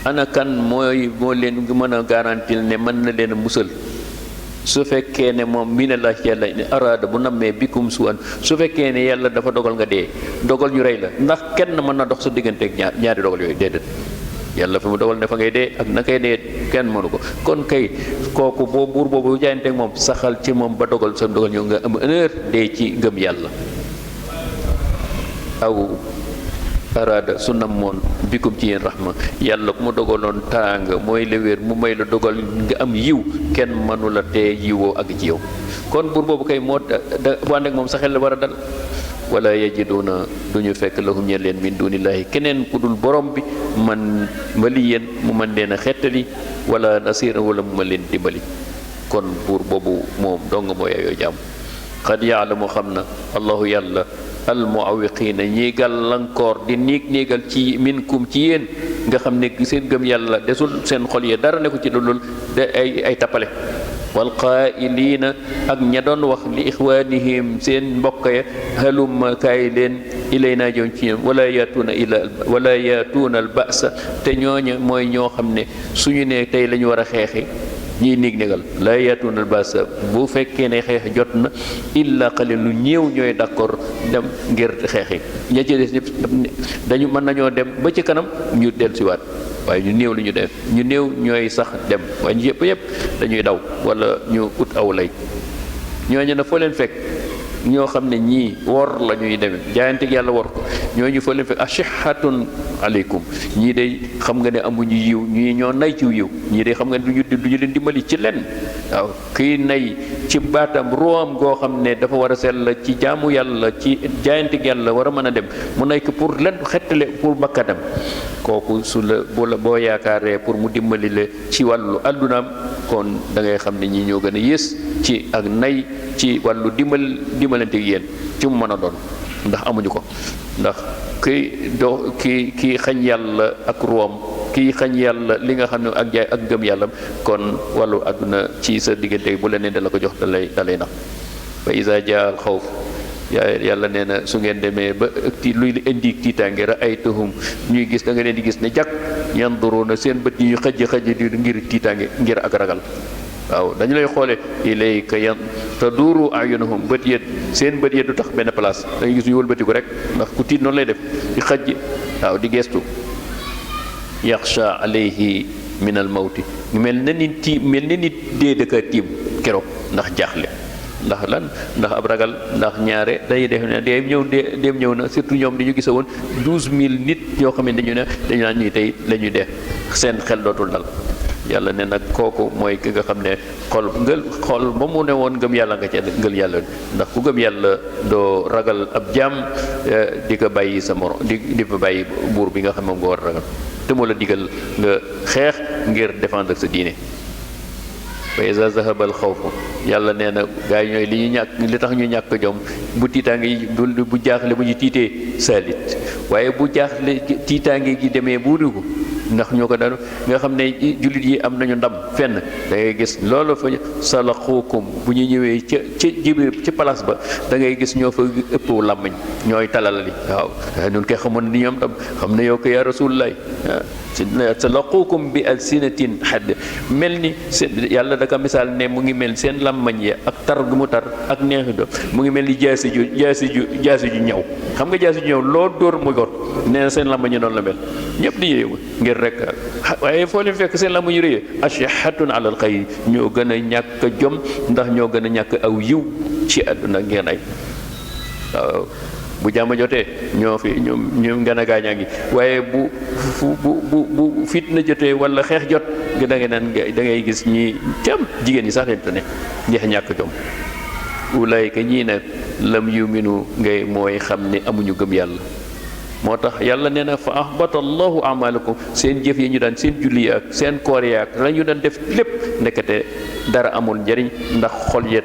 S1: ana kan moo leen mën a garantil ne mën na leen a musal su fekkee ne moom mi ne la yàlla araada bu nammee bikum su an su fekkee ne yàlla dafa dogal nga dee dogal ñu rey la ndax kenn mën na dox sa diggante ak ñaari dogal yooyu déedéet yàlla fi mu dogal ne fa ngay dee ak na koy dee kenn mënu ko kon kay kooku boo buur boobu jaayante ak moom saxal ci moom ba dogal sa dogal ñëw nga am honneur dee ci ngëm yàlla aw araada su namoon bikum ci yéen rahma yàlla ku mu dogaloon tànga mooy léwéer mu may la dogal nga am yiw kenn mënu la tee yiwoo ak ci yow kon buur boobu kay moo da bu ànd ak moom sa xel la war a dal wala yajiduna du ñu fekk lahum ñeen leen min dunillahi keneen ku dul borom bi man waliyan mu mën leen a xettali wala nasira wala mu mën leen dimbali kon buur boobu moom dong mooy ayoo jaam xad yaalamu xam na allahu yàlla almuawiqiina ñi gàllankoor di néegal ci minkum ci yéen nga xam ne seen gëm yàlla desul seen xol yi dara ne ko ci dulul de ay tappale wal qaa'iliina ak ña doon wax li ixwaanihim seen mbokk ya halumma kaay leen ilaynaa jëm ci ñoom wala yaatuuna al ba'sa te ñooña mooy ñoo xam ne suñu ne tey la ñu war a xeexi ñiy négal la yaatuuna al ba'sa bu fekkee ne xeex jot na illa qalil lu ñëw ñooy d'accord dem ngir xeexi ña ci des dañu mën nañoo dem ba ci kanam ñu dellusiwaat waaye ñu néew lu ñu def ñu néew ñooy sax dem waaye ñu yëpp dañuy daw wala ñu ut aw lay ñooñu na foo leen fekk ñoo xam ne ñii wor la ñuy demee jaayante ak yàlla wor ko ñooñu foo leen fekk ashihatun aleykum ñii de xam nga ne amuñu yiw ñii ñoo nay ci yiw ñii de xam nga ne duñu leen dimbali ci lenn waaw kii nay ci baatam roam goo xam ne dafa war a sell ci jaamu yàlla ci jaayante ak yàlla war a mën a dem mu nekk pour len xettale pour bakkanam kooku su la boo yaakaaree pour mu dimbali la ci wàllu addunaam kon da ngay xam ne ñi ñoo gën a yées ci ak nay ci wàllu dimbalante ak yéen ci mu mën a doon ndax amuñu ko ndax kii xañ yàlla ak ruwam kii xañ yàlla li nga xam ne ak jaay ak gëm yàlla kon wàllu àdduna ci sa diggante bu la nee da la ko jox dalay nax fa iza jaa al xawf yàlla nee na su ngeen demee ba luy indi tiitaange ra'aytahum ñuy gis da nga leen di gis ne jàkk yanduruuna seen bët yi ñu xëj di ngir tiitaange ngir ak ragal waaw dañu lay xoole ilayka yan taduru ayunuhum bët yet seen bët yet du tax benn place da ngay gis ñu wëlbati ko rek ndax ku tiit noonu lay def di xëj waaw di gestu yaxsha alayhi min al mawti mel na nit dee dëkka tiim keroog ndax jaaxle ndax lan ndax ab ragal ndax ñaare day def ne dem ñëw na surtout ñoom dañu gisa woon 12000 nit ñoo xam ne dañu naan ñuy tey la ñuy dee seen xel dootul dal yàlla ne nag kooku mooy ki nga xam ne xol ba mu ne woon gëm yàlla nga ca ngël yàlla ndax ku gëm yàlla doo ragal ab jaam di ko bàyyi sa morom di fa bàyyi buur bi nga xam moom nga war a ragal te moo la digal nga xeex ngir défendre sa diine fa iza zahaba al xawfu yàlla nee na gaa yi ñooy li tax ñu ñàkk jom bu tiitaange yi bu jaaxle bu ñu tiitee saalit waaye bu jaaxle tiitaange gi demee bu dugg ndax ñoo ko daan nga xam ne jullit yi am nañu ndam fenn da ngay gis loolu fa salaxukum bu ñu ñëwee ci place ba da ngay gis ñoo fa ëppwu làmmiñ ñooy talalali waaw ñun koy xamoon ni ñoom tam xam ne yow ko yaa rasulullaay salaqukum bi alsinatin hadd mel ni yàlla daka misaal ne mu ngi mel seen làmmañ ya ak tar gu mu tar ak neexi do mu ngi mel ni jaasi ju ñaw xam nga jaasi ju ñaw loo dóor mu got nee na seen làmmañ yi noonu la mel ñëpp di yéegu ngir rek waaye foo leen fekk seen làmmañ yu rëy ashihatun alal xayri ñoo gën a ñàkk jom ndax ñoo gën a ñàkk aw yiw ci àdduna ngeen ay waaw bu jàmm jotee ñoo ngën a gaañaa ngi waaye bu fitna jotee wala xeex jot da ngay gis ñi cam jigéen ñi sax leen te ne njeex ñàkk jom ulayka ñii nag lam yuminu ngay mooy xam ne amuñu gëm yàlla moo tax yàlla nee na fa ahbata allahu amalakum seen jëf yi ñu daan seen julli ak seen koor yaak la ñu daan def lépp ndekete dara amul njariñ ndax xol yet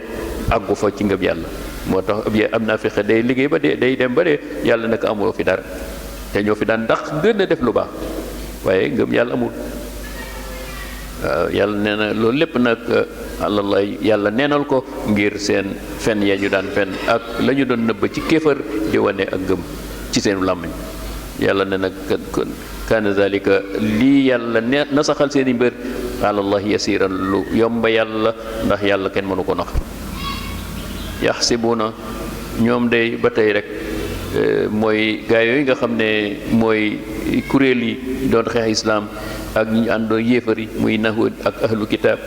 S1: àggu fa ci ngëm yàlla moo tax am naa fexe day liggéey ba dee day dem ba dee yàlla nag amoo fi dara te ñoo fi daan ndax gën a def lu baax waaye ngëm yàlla amul waaw yàlla nee na loolu lépp nag àlalla yàlla neenal ko ngir seen fen ya ñu daan fen ak la ñu doon nëbb ci kéefër di wane ak ngëm ci seen làmmiñ yàlla ne nag kaana zalika lii yàlla na saxal seen i mbir àlallahi yasiran lu yomba yàlla ndax yàlla kenn mënu ko nax yaxsibuna ñoom day ba tey rek mooy gaa yooyu nga xam ne mooy kuréel yi doon xeex islaam ak ñu àndoon yéefar yi muy nahud ak ahlu kitaab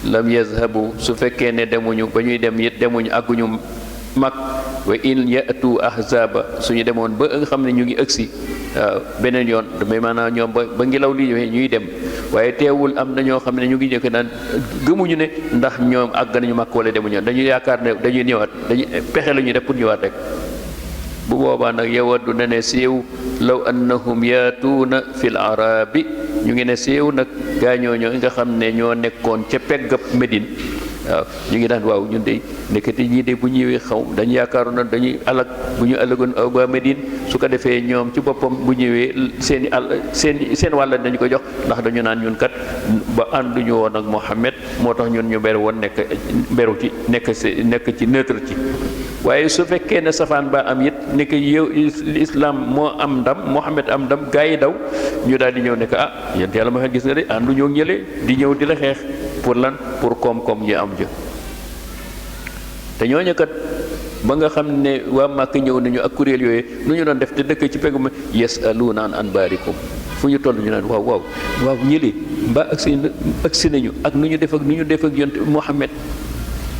S1: lam yazhabu su fekkee ne demuñu ba ñuy dem it demuñu àgguñu mag wa in yatu ahzaba suñu demoon ba nga xam ne ñu ngi ëgsi beneen yoon damay maanaam ñoom ba ngelaw li ñuy dem waaye teewul am na ñoo xam ne ñu ngi jëkk naan gëmuñu ne ndax ñoom àgg nañu mag wala demuñu dañu yaakaar ne dañuy ñëwaat dañuy pexe la ñuy def pour ñëwaat rek bu boobaa nag yawaddu ne siiw law annahum yaatuuna fil arabi ñu ngi ne siiw nag gaa ñooñu nga xam ne ñoo nekkoon ca peggab Médine waaw ñu ngi daan waaw ñun de nekkati ñii de bu ñëwee xaw dañu yaakaaroon na dañuy alag bu ñu alagoon waa Médine su ko defee ñoom ci boppam bu ñëwee seen wàll dañu ko jox ndax dañu naan ñun kat ba ànduñu woon ak Mohammed moo tax ñun ñu beru woon nekk ci neutre ci waaye su fekkee ne safaan ba am it nekk yow islam moo am ndam Mohammed am ndam gaa yi daw ñu daal di ñëw nekk yéen yàlla ma gis nga de ànduñoo ñële di ñëw di la xeex pour lan pour koom-koom yi am jë te ñooñu kat ba nga xam ne waa Màkk ñëw nañu ak kuréel yooyu nu ñu doon def te dëkk ci peggu ma yasaluuna an anbaarikum fu ñu toll ñu naan waaw ñëli mbaa agsi nañu ak nu ñu def ak yonent Muhammad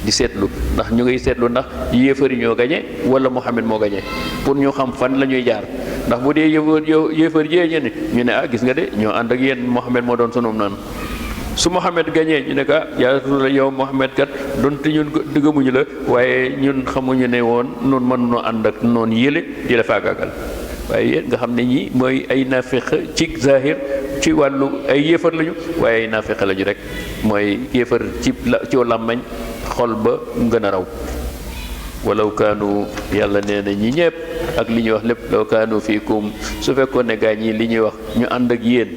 S1: di seetlu ndax ñu ngay seetlu ndax yéefari ñoo gañe wala Muhammad moo gañe pour ñu xam fan la ñuy jaar ndax bu dee yéefar jee ñu ne gis nga de ñoo ànd ak yéen Muhammad moo doon sunum naan su Muhammad gañee ñu ne ko yaa Rasulullah yow Muhammad kat donte ñun dëggamuñu la waaye ñun xamuñu ne woon noonu mën noo ànd ak noonu yële di la faagaagal waaye nga xam ne ñi mooy ay naafeq ci zahir ci wàllu ay yéefar lañu waaye ay naafeq lañu rek mooy yéefar ci làmmañ xol ba mu gën a raw walaw kaanu yàlla nee na ñi ñëpp ak li ñuy wax lépp law kaanu fiikum su fekkoon ne gaa ñi li ñuy wax ñu ànd ak yéen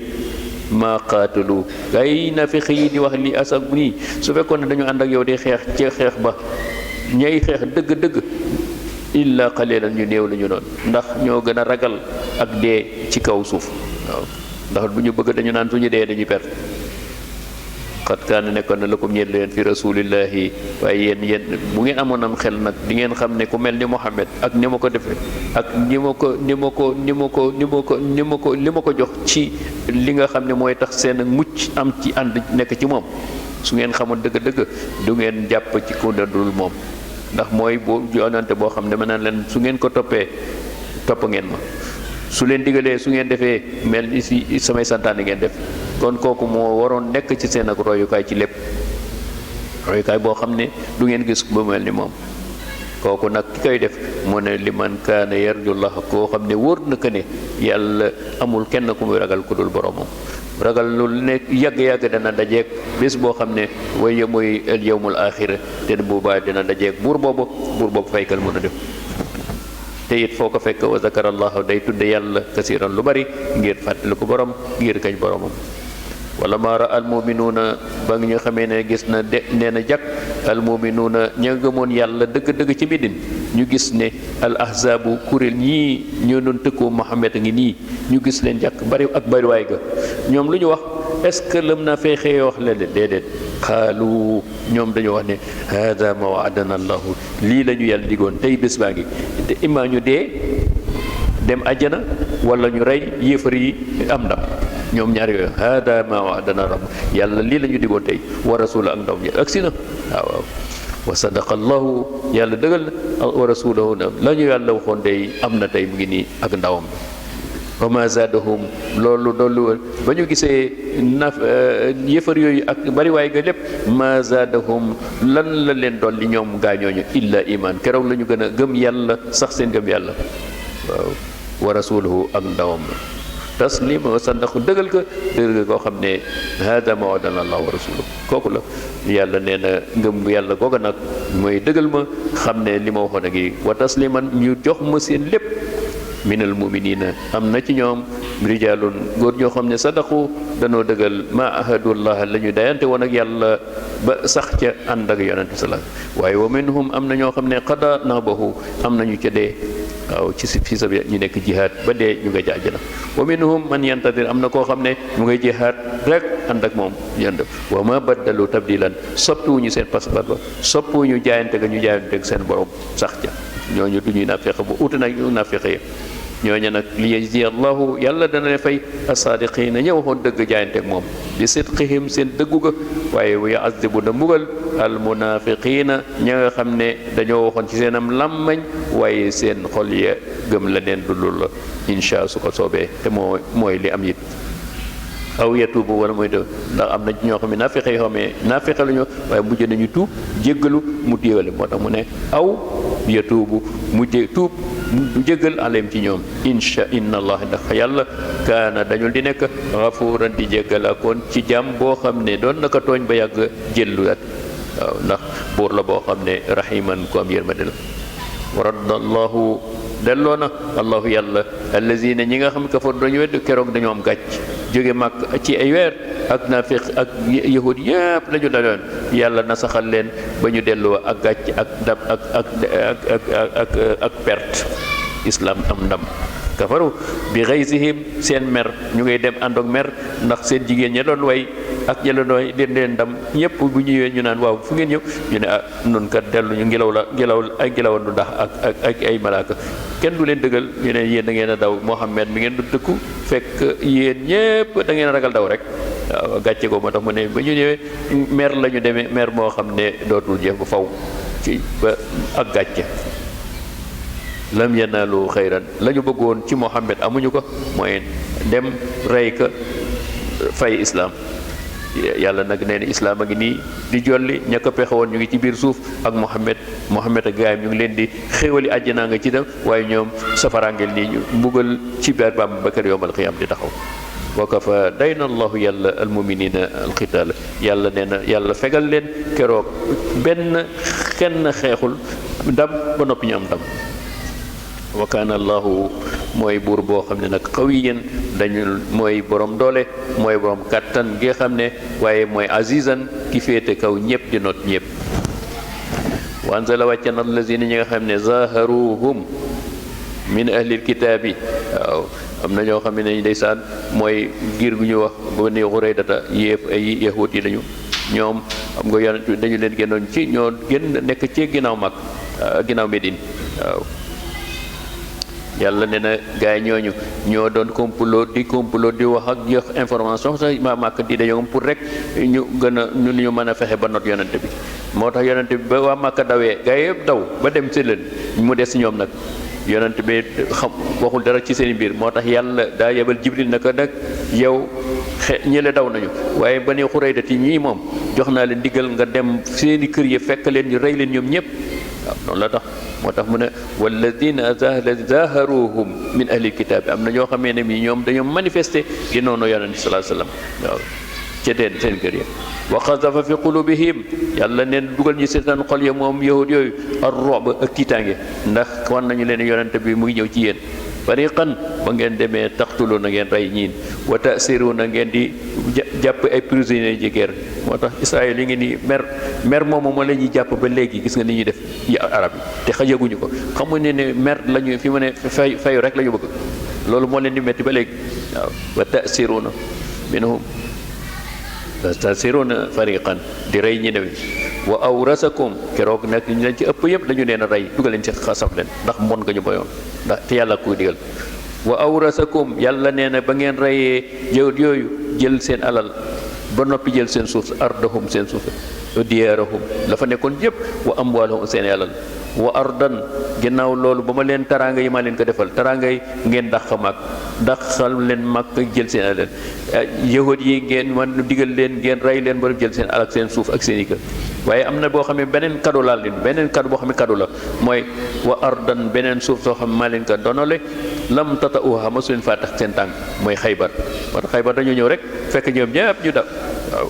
S1: maa qaatalu ay nafiq yi di wax li asak nii su fekkoon ne dañu ànd ak yow di xeex ci xeex ba ñay xeex dëgg-dëgg illa qalilan ñu néew la ñu doon ndax ñoo gën a ragal ak dee ci kaw suuf waaw ndax bu ñu bëgg dañu naan suñu dee dañuy perte xat kaana nekkoon na lakum ñeen leen fi rasulillahi waaye yéen bu ngeen amoon am xel nag di ngeen xam ne ku mel ni Muhammad ak ni ma ko defee ak ni ma ko jox ci li nga xam ne mooy tax seen mucc am ci ànd nekk ci moom su ngeen xamoon dëgg-dëgg du ngeen jàpp ci ku dul moom ndax mooy boo yonante boo xam ne ma naan leen su ngeen ko toppee topp ngeen ma su leen digalee su ngeen defee mel ni si samay santaane ngeen def kon kooku moo waroon nekk ci seen ak royukaay ci lépp royukaay boo xam ne du ngeen gis ba mel ni moom kooku nag ki koy def mu ne liman kaana yarjullah koo xam ne wóor na ko ne yàlla amul kenn ku muy ragal ku dul boromam ragal lu nekk yàgg-yàgg dana dajeeg bés boo xam ne way mooy el yawmul axira te boobaa dina dajeeg buur boobu faykal mën a def te it foo ko fekk wa zakara allahu day tudde yàlla kasiran lu bari ngir fàttali ko borom ngir kañ boromam wala ma ra almuminuuna ba nga ñu xamee ne gis na de nee na jàkk almuminuuna ña gëmoon yàlla dëgg-dëgg ci Médine ñu gis ne al ahzaabu kuréel ñii ñoo doon tëkkoo Muhammad a ngi nii ñu gis leen jàkk bari ak bariwaay ga ñoom lu ñu wax est-ce que lam naa feexee wax leen déedéet xaalu ñoom dañoo wax ne hada ma waadana allahu lii la ñu yàlla digoon tey bés baa ngi te immaa ñu dee dem àjjana wala ñu rey yéefar yi am ndam ñoom ñaar yooyu hada ma waadana rabb yàlla lii la ñu digoon tey wa rasula ak ndaw ñi agsi na waaw wa sadaqa allahu yàlla dëggal na wa rasulahu na la ñu yàlla waxoon tey am na tey mu ngi nii ak ndawam wa ma zaadahum loolu ba ñu gisee yëfar yooyu ak bariwaay ga lépp ma zaadahum lan la leen dolli ñoom gaañooñu illa iman keroog la ñu gën a gëm yàlla sax seen gëm yàlla waaw wa rasulahu ak ndawam taslima wa sadaqu dëggal koo xam ne hada ma wadana allah wa rasuluhu kooku la yàlla nee na ngëm yàlla googa nag mooy dëggal ma xam ne li ma waxoon a ngi wa tasliman ñu jox ma seen lépp minal muminina am na ci ñoom rijaalun góor ñoo xam ne sadaqu danoo dëggal ma ahadullah la ñu dayante woon ak yàlla ba sax ca ànd ak yonente sala waaye wa minhum am na ñoo xam ne qada nabahu am nañu ca dee waaw ci fi sa ñu nekk jihaad ba dee ñu nga jaajana wa minhum man yantadir am na koo xam ne mu ngay jihaad rek ànd ak moom yënd wa ma baddalu tabdilan soppiwuñu seen passeport ba soppiwuñu jaayante ga ñu jaayante ak seen borom sax ca ñooñu du ñuy naafeq bu uti nag ñu naafeq yi ñooñu nag li yajzi allahu yàlla dana leen fay as-saadiqiina ña waxoon dëgg jaayante ak moom bi sidqihim seen dëggu ga waaye wa yu'azzibu na mbugal al-munaafiqiina ña nga xam ne dañoo waxoon ci seenam làmmañ waaye seen xol ya gëm la neen dulul la insha su ko soobee te mooy li am it aw yatuubu wala mooy de ndax am na ñoo xam ne naafeq yoo xam ne naafeq la ñu waaye mujj nañu tuub jéggalu mu téewale moo tax mu ne aw yatuubu mu tuub mu jéggal aleem ci ñoom inna allah ndax yàlla kaana dañul di nekk gafuuran di jéggalaakoon ci jàmm boo xam ne doon naka tooñ ba yàgg jëlluwaat waaw ndax buur la boo xam ne rahiman ku am yërmande la wa radda allahu delloo na allahu yàlla allazina ñi nga xam kafar dañu wedd keroog dañoo am gàcc jóge màkk ci ay weer ak naafiq ak yahud yépp la ñu daloon yàlla nasaxal leen ba ñu delloo ak gàcc ak dam ak perte islam am ndam kafaru bi ghaysihim seen mer ñu ngay dem ànd ak mer ndax seen jigéen ña doon way ak ña doon way leen ndam ñëpp bu ñëwee ñu naan waaw fu ngeen ñëw ñu ne nun kat dellu ñu ngelawandu ndax ak ay malaaka kenn du leen dëggal ñu ne yéen da ngeen a daw Muhammad mi ngeen du dëkku fekk yéen ñëpp da ngeen a ragal daw rek waaw gàcce ko moo tax mu ne ba ñu ñëwee mer la ñu demee mer moo xam ne dootul jeex ba faw ci ba ak gàcce lam yanaalu xayran la ñu bëggoon ci Muhammad amuñu ko mooy dem rey ka fay islam yàlla nag nee na islam a ngi nii di jolli ña ko pexe woon ñu ngi ci biir suuf ak Muhammad ak gaayam ñu ngi leen di xéewali àjjanaa nga ci dem waaye ñoom safarangel nii ñu mbugal ci biir bam ba kër yowmal qiyaam di taxaw wa kafa dayna allahu yàlla almuminina alqitaal yàlla nee na yàlla fegal leen keroog kenn xeexul ndam ba noppi ñu am ndam wa kaana allahu mooy buur boo xam ne nag qawiyan dañu mooy borom doole mooy borom kattan gi nga xam ne waaye mooy azizan ki féete kaw ñëpp di not ñëpp. wa anzala wàcce na allazina ñi nga xam ne zaharuhum min ahlil kitaabi waaw am na ñoo xam ne ndeysaan mooy giir gu ñu wax Bani Quraydata ay yahuud yi lañu ñoom xam nga yonent dañu leen génnoon ci ñoo génn nekk ci ginnaaw mag ginnaaw Médine waaw yàlla ne na gars yi ñooñu ñoo doon complot di wax ak jox information sax ma màkk di dañoo pour rek ñu gën a ñu mën a fexe ba not yonent bi moo tax yonent bi ba waa màkk dawee gars yëpp daw ba dem si leen mu des ñoom nag yonent bi xam waxul dara ci seen biir moo tax yàlla daa yebal Jibril naka nag yow ñële daw nañu waaye Bani Quraydati ñii moom jox naa leen diggal nga dem seeni kër yi fekk leen ñu rey leen ñoom ñëpp waaw noonu la tax moo tax mu ne walladina zaharuhum min ahlil kitaabi am na ñoo xamee ne bi ñoom dañoo manifester di noonu yonent bi sallallahu alayhi wasallam waaw ca seen kër ya wa qazafa fi qulubihim yàlla neen dugal ñu seen xol ya moom yahud yooyu ar-ru'b ak tiitaange ndax wan nañu leen yonent bi mu ngi ñëw ci yéen fariqan ba ngeen demee taqtulu na ngeen rey ñiin wa ta'siru na ngeen di jàpp ay prisonniers de guerre moo tax Israël yi ngi ni mer moomu moo la ñuy jàpp ba léegi gis nga ni ñuy def yi arab yi te xajaguñu ko xamuñu ne mer lañu fi mu ne fayu rek la ñu bëgg loolu moo leen di metti ba léegi waaw wa ta'siruna minhum tasiruna fariqan di rey ñi newi wa awrasakum keroog nag ñu leen ci ëpp yëpp dañu leen a rey dugal leen ci xasaf leen ndax mbon nga ñu boyoon ndax te yàlla kuy digal wa awrasakum yàlla nee na ba ngeen reyee jëwt yooyu jël seen alal ba noppi jël seen suuf ardahum seen suuf diyaarahum la fa nekkoon yëpp wa amwaalahum seen alal wa ardan ginnaaw loolu ba ma leen taraanga yi maa leen ko defal taraanga yi ngeen dàqal leen mag jël seen alal yahud yi ngeen man digal leen ngeen rey leen ba jël seen alal seen suuf ak seen i kër waaye am na boo xam ne beneen cadeau laal leen beneen cadeau boo xam ne cadeau la mooy wa ardan beneen suuf soo xam ne maa leen ko donole lam tata'uha ma su leen faa tax seen tànk mooy Xaybar moo tax Xaybar dañoo ñëw rek fekk ñoom ñëpp ñu daw waaw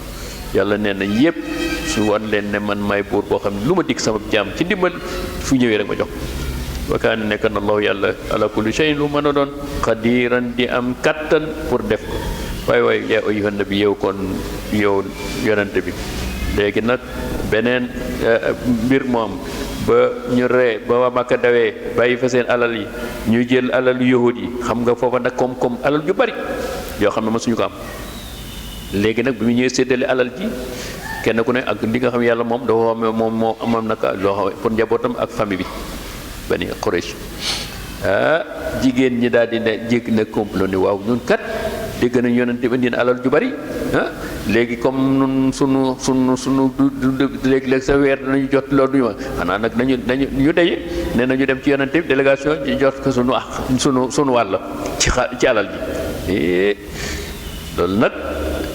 S1: yàlla nee na yëpp su wan leen ne man may buur boo xam ne lu ma dig sama jaam ci ndimbal fu ñëwee rek ma jox wa kaana nekk na allahu yàlla ala kulli shay'in lu mën a doon qadiran di am kattan pour def ko waaye yaa ayyuhan nabi yow kon yow yonante bi léegi nag beneen mbir moom ba ñu ree ba waa Makka dawee bàyyi fa seen alal yi ñu jël alal yahud yi xam nga foofa nag comme alal ju bari yoo xam ne mësuñu ko am léegi nag bi mu ñëwee séddale alal ji kenn ku ne ak li nga xam yàlla moom dafa moom moo amoon naka loo xam pour njabootam ak famille bi Bani Quraysh jigéen ñi daal di ne jég na complot ni waaw ñun kat dégg nañ yonente bi indi na alal ju bari léegi comme nun sunu léegi-léeg sa weer danañu jot loolu duñu ma xanaa nag ñu daje nee na ñu dem ci yonente bi délégation ci jot ko sunu wàll ci alal ji loolu nag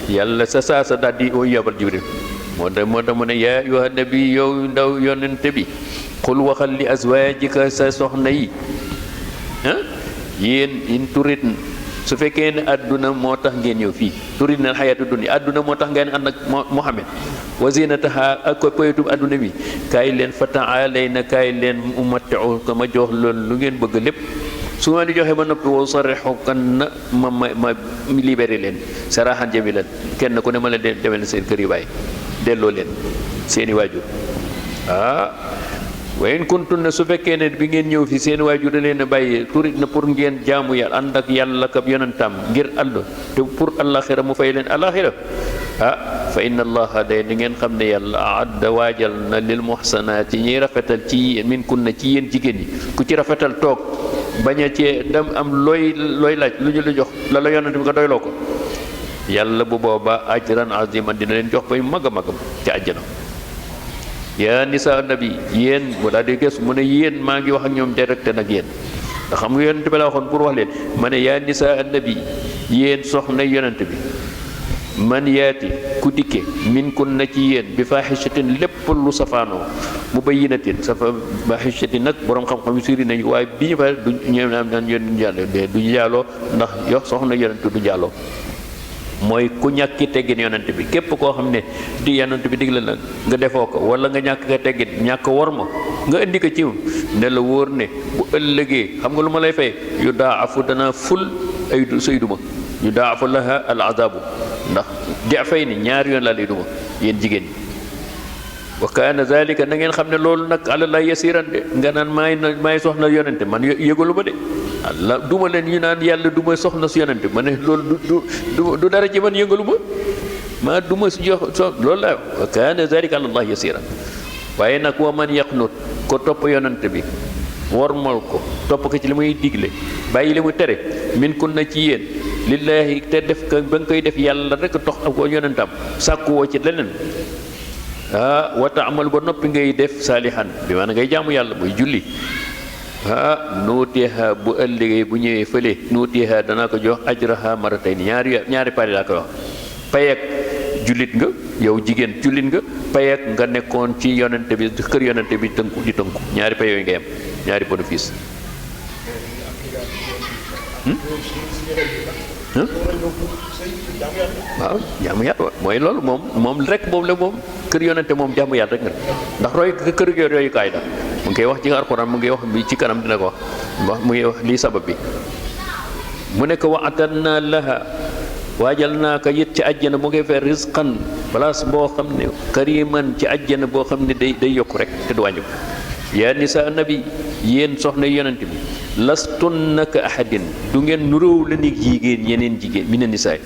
S1: yàlla sa daal di yabal Jibril moo tax mu ne yaa ayyuhan nabi yow ndaw yonente bi xul waxal li azwaajika sa soxna yi yéen in turit su fekkee ne àdduna moo tax ngeen ñëw fii turit na xayaatu dunya àdduna moo tax ngeen ànd ak Muhammad wa zinataha ak poytum àdduna bi kaay leen fa ta'aalayna kaay leen umatti'u ko ma jox loolu lu ngeen bëgg lépp su ma di joxe ba noppi woo sarixukan na ma libéré leen saraxan jamilan kenn ku ne ma leen demel seen kër yi bàyyi delloo leen seeni waajur wa in kuntum na su fekkee ne bi ngeen ñëw fi seen waajur da leen a bàyyi turit na pour ngeen jaamu yàlla ànd ak yàlla kab yonentam ngir àll te pour alaxira mu fay leen alaxira fa inna allaha day ni ngeen xam ne yàlla aadda waajal na lil muhsanaati ñiy rafetal ci yéen min kun na ci yéen jigéen ñi ku ci rafetal toog bañ a cee dem am looy laaj lu ñu la jox la yonent bi nga doyloo ko yàlla bu boobaa ajran aziman dina leen jox bay mag a mag ci àjjana yaa nisa nabi yéen bu daal di gës mu ne yéen maa ngi wax ak ñoom direct nag yéen nga xam nga yonent bi la waxoon pour wax leen ma ne yaa nisa nabi yéen soxna yonent bi man yaati ku dikke min kun na ci yéen bi faaxishatin lépp lu safaanoo mu bayyinatin faaxishatin nag borom xam-xam yu suri nañu waaye bi ñu fa du ñëw am naan yéen duñu jaaloo ndax yox soxna yonent du jaaloo mooy ku ñàkki teggin yonent bi képp koo xam ne di yonent bi digle la nga defoo ko wala nga ñàkk ka teggin ñàkk war ma nga indi ko ci ne la wóor ne bu ëllëgee xam nga lu ma lay fay yu daa afu dana ful ay say duma yu daa afu laha al azabu ndax dafay ni ñaari yoon laa lay duma yéen jigéen ñi wa kaana zalika na ngeen xam ne loolu nag àlallah yasiran de nga naan maay soxna yonente man yëgalu ma de Allah duma leen ñu naan yàlla duma soxna su yonente ma ne loolu du dara ci man yëngalu ma duma si jox loolu la wa kaana zalika àlallah yasiran waaye nag wa man yaqnut ko topp yonente bi wormal ko topp ko ci li muy digle bàyyi li mu tere min kun na ci yéen lillahi te def ko ba nga koy def yàlla rek tox ak ko yonentam sàkku woo ci leneen wa taamal ba noppi ngay def saalihan bi maanaam ngay jaamu yàlla muy julli nuutiha bu ëllëgee bu ñëwee fële nuutiha danaa ko jox ajraha maratayn ñaari pari laa koy wax payak jullit nga yow jigéen jullit nga payak nga nekkoon ci yonente bi kër yonente bi di tënku ñaari pay yooyu ngay am ñaari bénéfice waaw jaamu yàlla mooy loolu moom rek moom la moom kër yonente moom jaamu yàlla rek nga ndax roy kër royukaay la mu ngi koy wax ci alxuraan mu ngi wax bi ci kanam dina ko wax mu ngi wax lii sabab bi mu nekk wa atanna laha waajal naa ko it ci àjjana mu ngi fee rizqan place boo xam ne kariman ci àjjana boo xam ne day yokku rek te du wàññi yaa nisa nabi yéen soxna yonent bi lastunna ka ahadin du ngeen nuróow la ni jigéen yeneen jigéen mi ne nisaay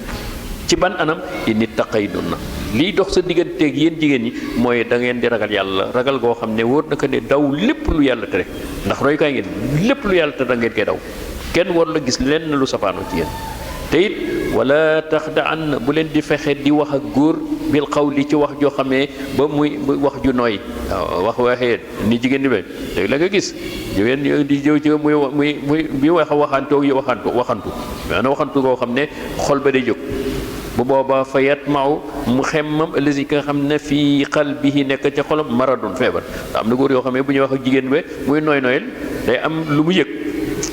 S1: ci ban anam inni taqaydunna liy dox sa digganteeg yéen jigéen ñi mooy da ngeen di ragal yàlla ragal goo xam ne wóor na ko ne daw lépp lu yàlla tere ndax royukaay ngeen lépp lu yàlla tere da ngeen koy daw kenn war la gis lenn lu safaanoo ci yéen te it wala taxda'an bu leen di fexe di wax ak góor bil qawli ci wax joo xamee ba muy wax ju nooy waaw waxee ni jigéen di mel léegi la nga gis jigéen di jëw ci muy bi wax waxantu maanaam waxantu koo xam ne xol ba day jóg bu boobaa fa yatma'u mu xemmam allazi ka nga xam ne fii qalbihi nekk ca xolam maradun feebar am na góor yoo xam ne bu ñuy wax ak jigéen ba muy nooyal day am lu mu yëg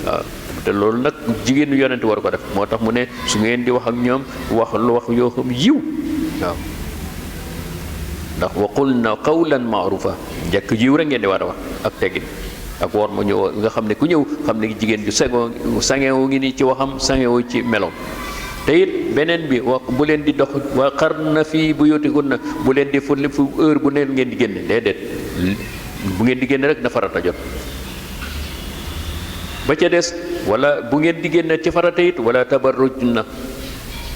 S1: waaw te loolu nag jigéenu yonent war ko def moo tax mu ne su ngeen di wax ak ñoom wax yoo xam yiw waaw ndax wa qulna qawlan ma'rufa njëkk jiw rek ngeen di war a wax ak teggin ak woor ma ñëw nga xam ne ku ñëw xam ne jigéen ju sangewu ngi ni ci waxam sangewu ci meloom te it beneen bi wax bu leen di dox wa qarna fii buyutikunna bu leen di fu heure bu ne ngeen di génne déedéet bu ngeen di génne rek na farata jot ba ca des wala bu ngeen di génne ci farata it wala tabarruj na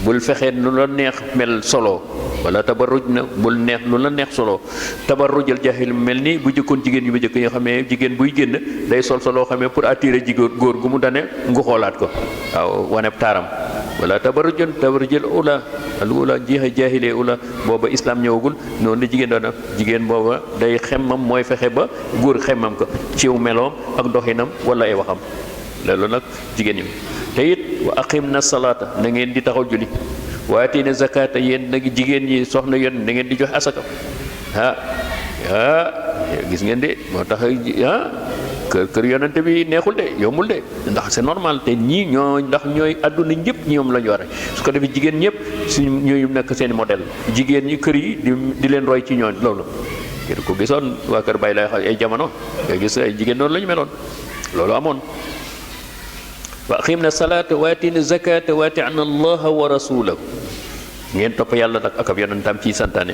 S1: bul fexe nu la neex mel solo wala tabarruj na bul neex nu la neex solo tabarrujal jaahil mel ni bu jëkkoon jigéen yu ba jëkk yoo xamee jigéen buy génn day sol loo xamee pour attirer jigéen góor gu mu dane ngu xoolaat ko waaw wane taaram wala tabarrujal ula al ula jaahile ula booba islam ñëwagul noonu la jigéen doona jigéen booba day xemmam mooy fexe ba góor xemmam ko ciw meloom ak doxinam wala ay waxam loolu nag jigéen ñi te it wa aqim na salaata na ngeen di taxaw julli waati ne zakata yéen nag jigéen ñi soxna yoon na ngeen di jox asaka gis ngeen de moo tax kër yonente bi neexul de yombul de ndax c'est normal te ñii ndax ñooy àdduna ñëpp ñoom la ñu war su ko defee jigéen ñëpp suñu ñooy nekk seen modèle jigéen ñi kër yi di leen roy ci ñooñ loolu kër ko gisoon waa kër Baay lay ay jamono nga gis ay jigéen noonu la ñu meloon loolu amoon wa aqimna salata wa atina zakata wa atina allaha wa rasulahu ngeen topp yàlla nag ak ab yonentam ci santaane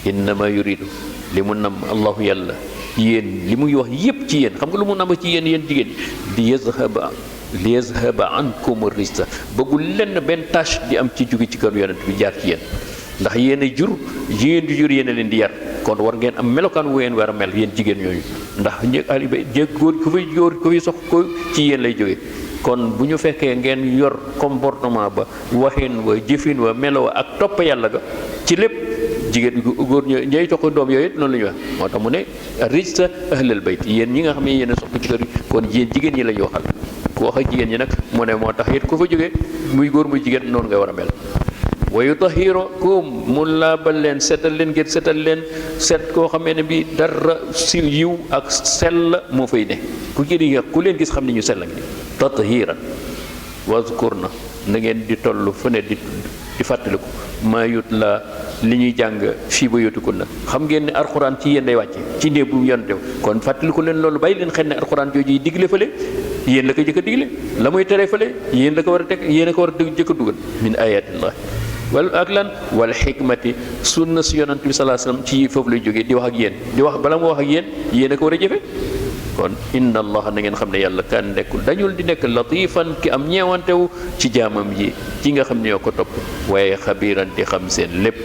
S1: innama yuridu li mu nam allahu yàlla yéen li muy wax yépp ci yéen xam nga lu mu nam ci yéen jigéen li yazhaba ankum rijsa bëggul lenn benn tâche di am ci jóge ci kër yonent bi jaar ci yéen ndax yéen a jur jigéen di jur yéen a leen di yar kon war ngeen am melokaan wu ngeen war a mel yéen jigéen ñooñu ndax góor ku fi sox ko ci yéen lay jóge kon bu ñu fekkee ngeen yor comportement ba waxin wa jëfin wa melo wa ak topp yàlla ga ci lépp jigéen góor ñooy toq doom yooyu noonu la ñuy wax moo tax mu ne rijsa ahlal bayt yéen ñi nga xam ne yéen a soxla ci kër yi kon yéen jigéen ñi la ñu waxal ku wax ak jigéen ñi nag mu ne moo tax it ku fa jógee muy góor muy jigéen noonu ngay war a mel wa yutahirukum mu laabal leen setal leen ngir setal leen set koo xamee ne bi dara si yiw ak sell moo fay ne ku leen gis xam ne ñu sell ngi tathiran wazkurna na ngeen di toll fu ne di di fàttaliku maa yut la li ñuy jàng fii ba yotukul na xam ngeen ne alxuraan ci yéen day wàcce ci ndee bu yonte kon fàttaliku leen loolu bàyyi leen xel ne alxuraan jooju yi digle fële yéen la ko jëkk a digle la muy tere fële yéen la ko war a teg yéen a ko war a jëkk a dugal min ayatillah wal ak lan wal xikmati sunna si yonant bi salaa sallam ci foofu lay jógee di wax ak yéen di wax bala mu wax ak yéen a ko war a jëfe kon inna allah na ngeen xam ne yàlla kan nekkul dañul di nekk latifan ki am ñeewantewu ci jaamam yi ci nga xam ne ñoo ko topp waaye xabiiran di xam seen lépp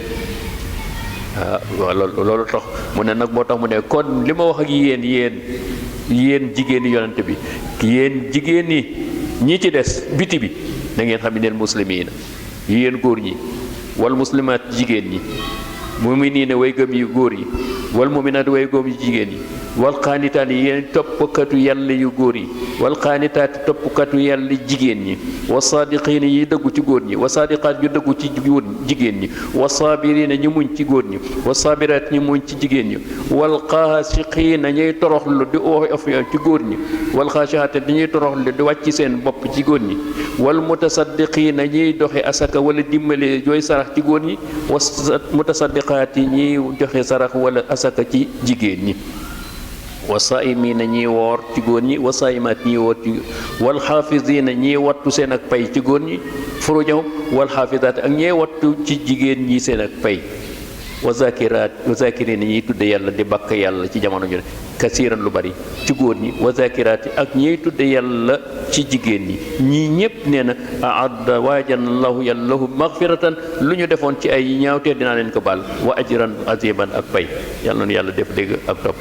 S1: waaw loolu tax mu ne nag moo tax mu ne kon li ma wax ak yéen jigéeni yonante bi yéen jigéen ñi ci des biti bi na ngeen xam ne neen muslimiina yéen góor ñi wal muslimaat jigéen ñi mu'miniina way gëm yi góor yi wal mu'minaat way gëm yi jigéen yi wal qaanitaat yi yéen toppkatu yàlla yu góor yi wal qaanitaat toppkatu yàlla jigéen ñi wa saadiqiina yi dëggu ci góor ñi wa saadiqaat yu dëggu ci jigéen ñi wa saabiriina ñu muñ ci góor ñi wa saabiraat ñu muñ ci jigéen ñi wal xaasiqiina ñuy toroxlu di of ci góor ñi wal xaashiaat dañuy toroxlu di wàcc seen bopp ci góor ñi wal mutasaddiqiina ñuy doxe asaka wala dimbale jooy sarax ci góor ñi wa mutasaddiqaat yi ñuy joxe sarax wala asaka ci jigéen ñi wa saa'imiina ñiy woor ci góor ñi wa saa'imaat ñiy woor ci wal xaafisiina ñiy wattu seen ak pay ci góor ñi furujahum wal xaafisaat ak ñiy wattu ci jigéen ñi seen ak pay wa zakiriina ñiy tudde yàlla di bakk yàlla ci jamono ju ne kasiiran lu bari ci góor ñi wa zakiraati ak ñiy tudde yàlla ci jigéen ñi ñii ñépp nee na aadda waajan allahu yàlla lahum magfiratan lu ñu defoon ci ay ñaawtee dinaa leen ko baal wa ajran aziman ak pay yàlla noonu yàlla def dégg ak topp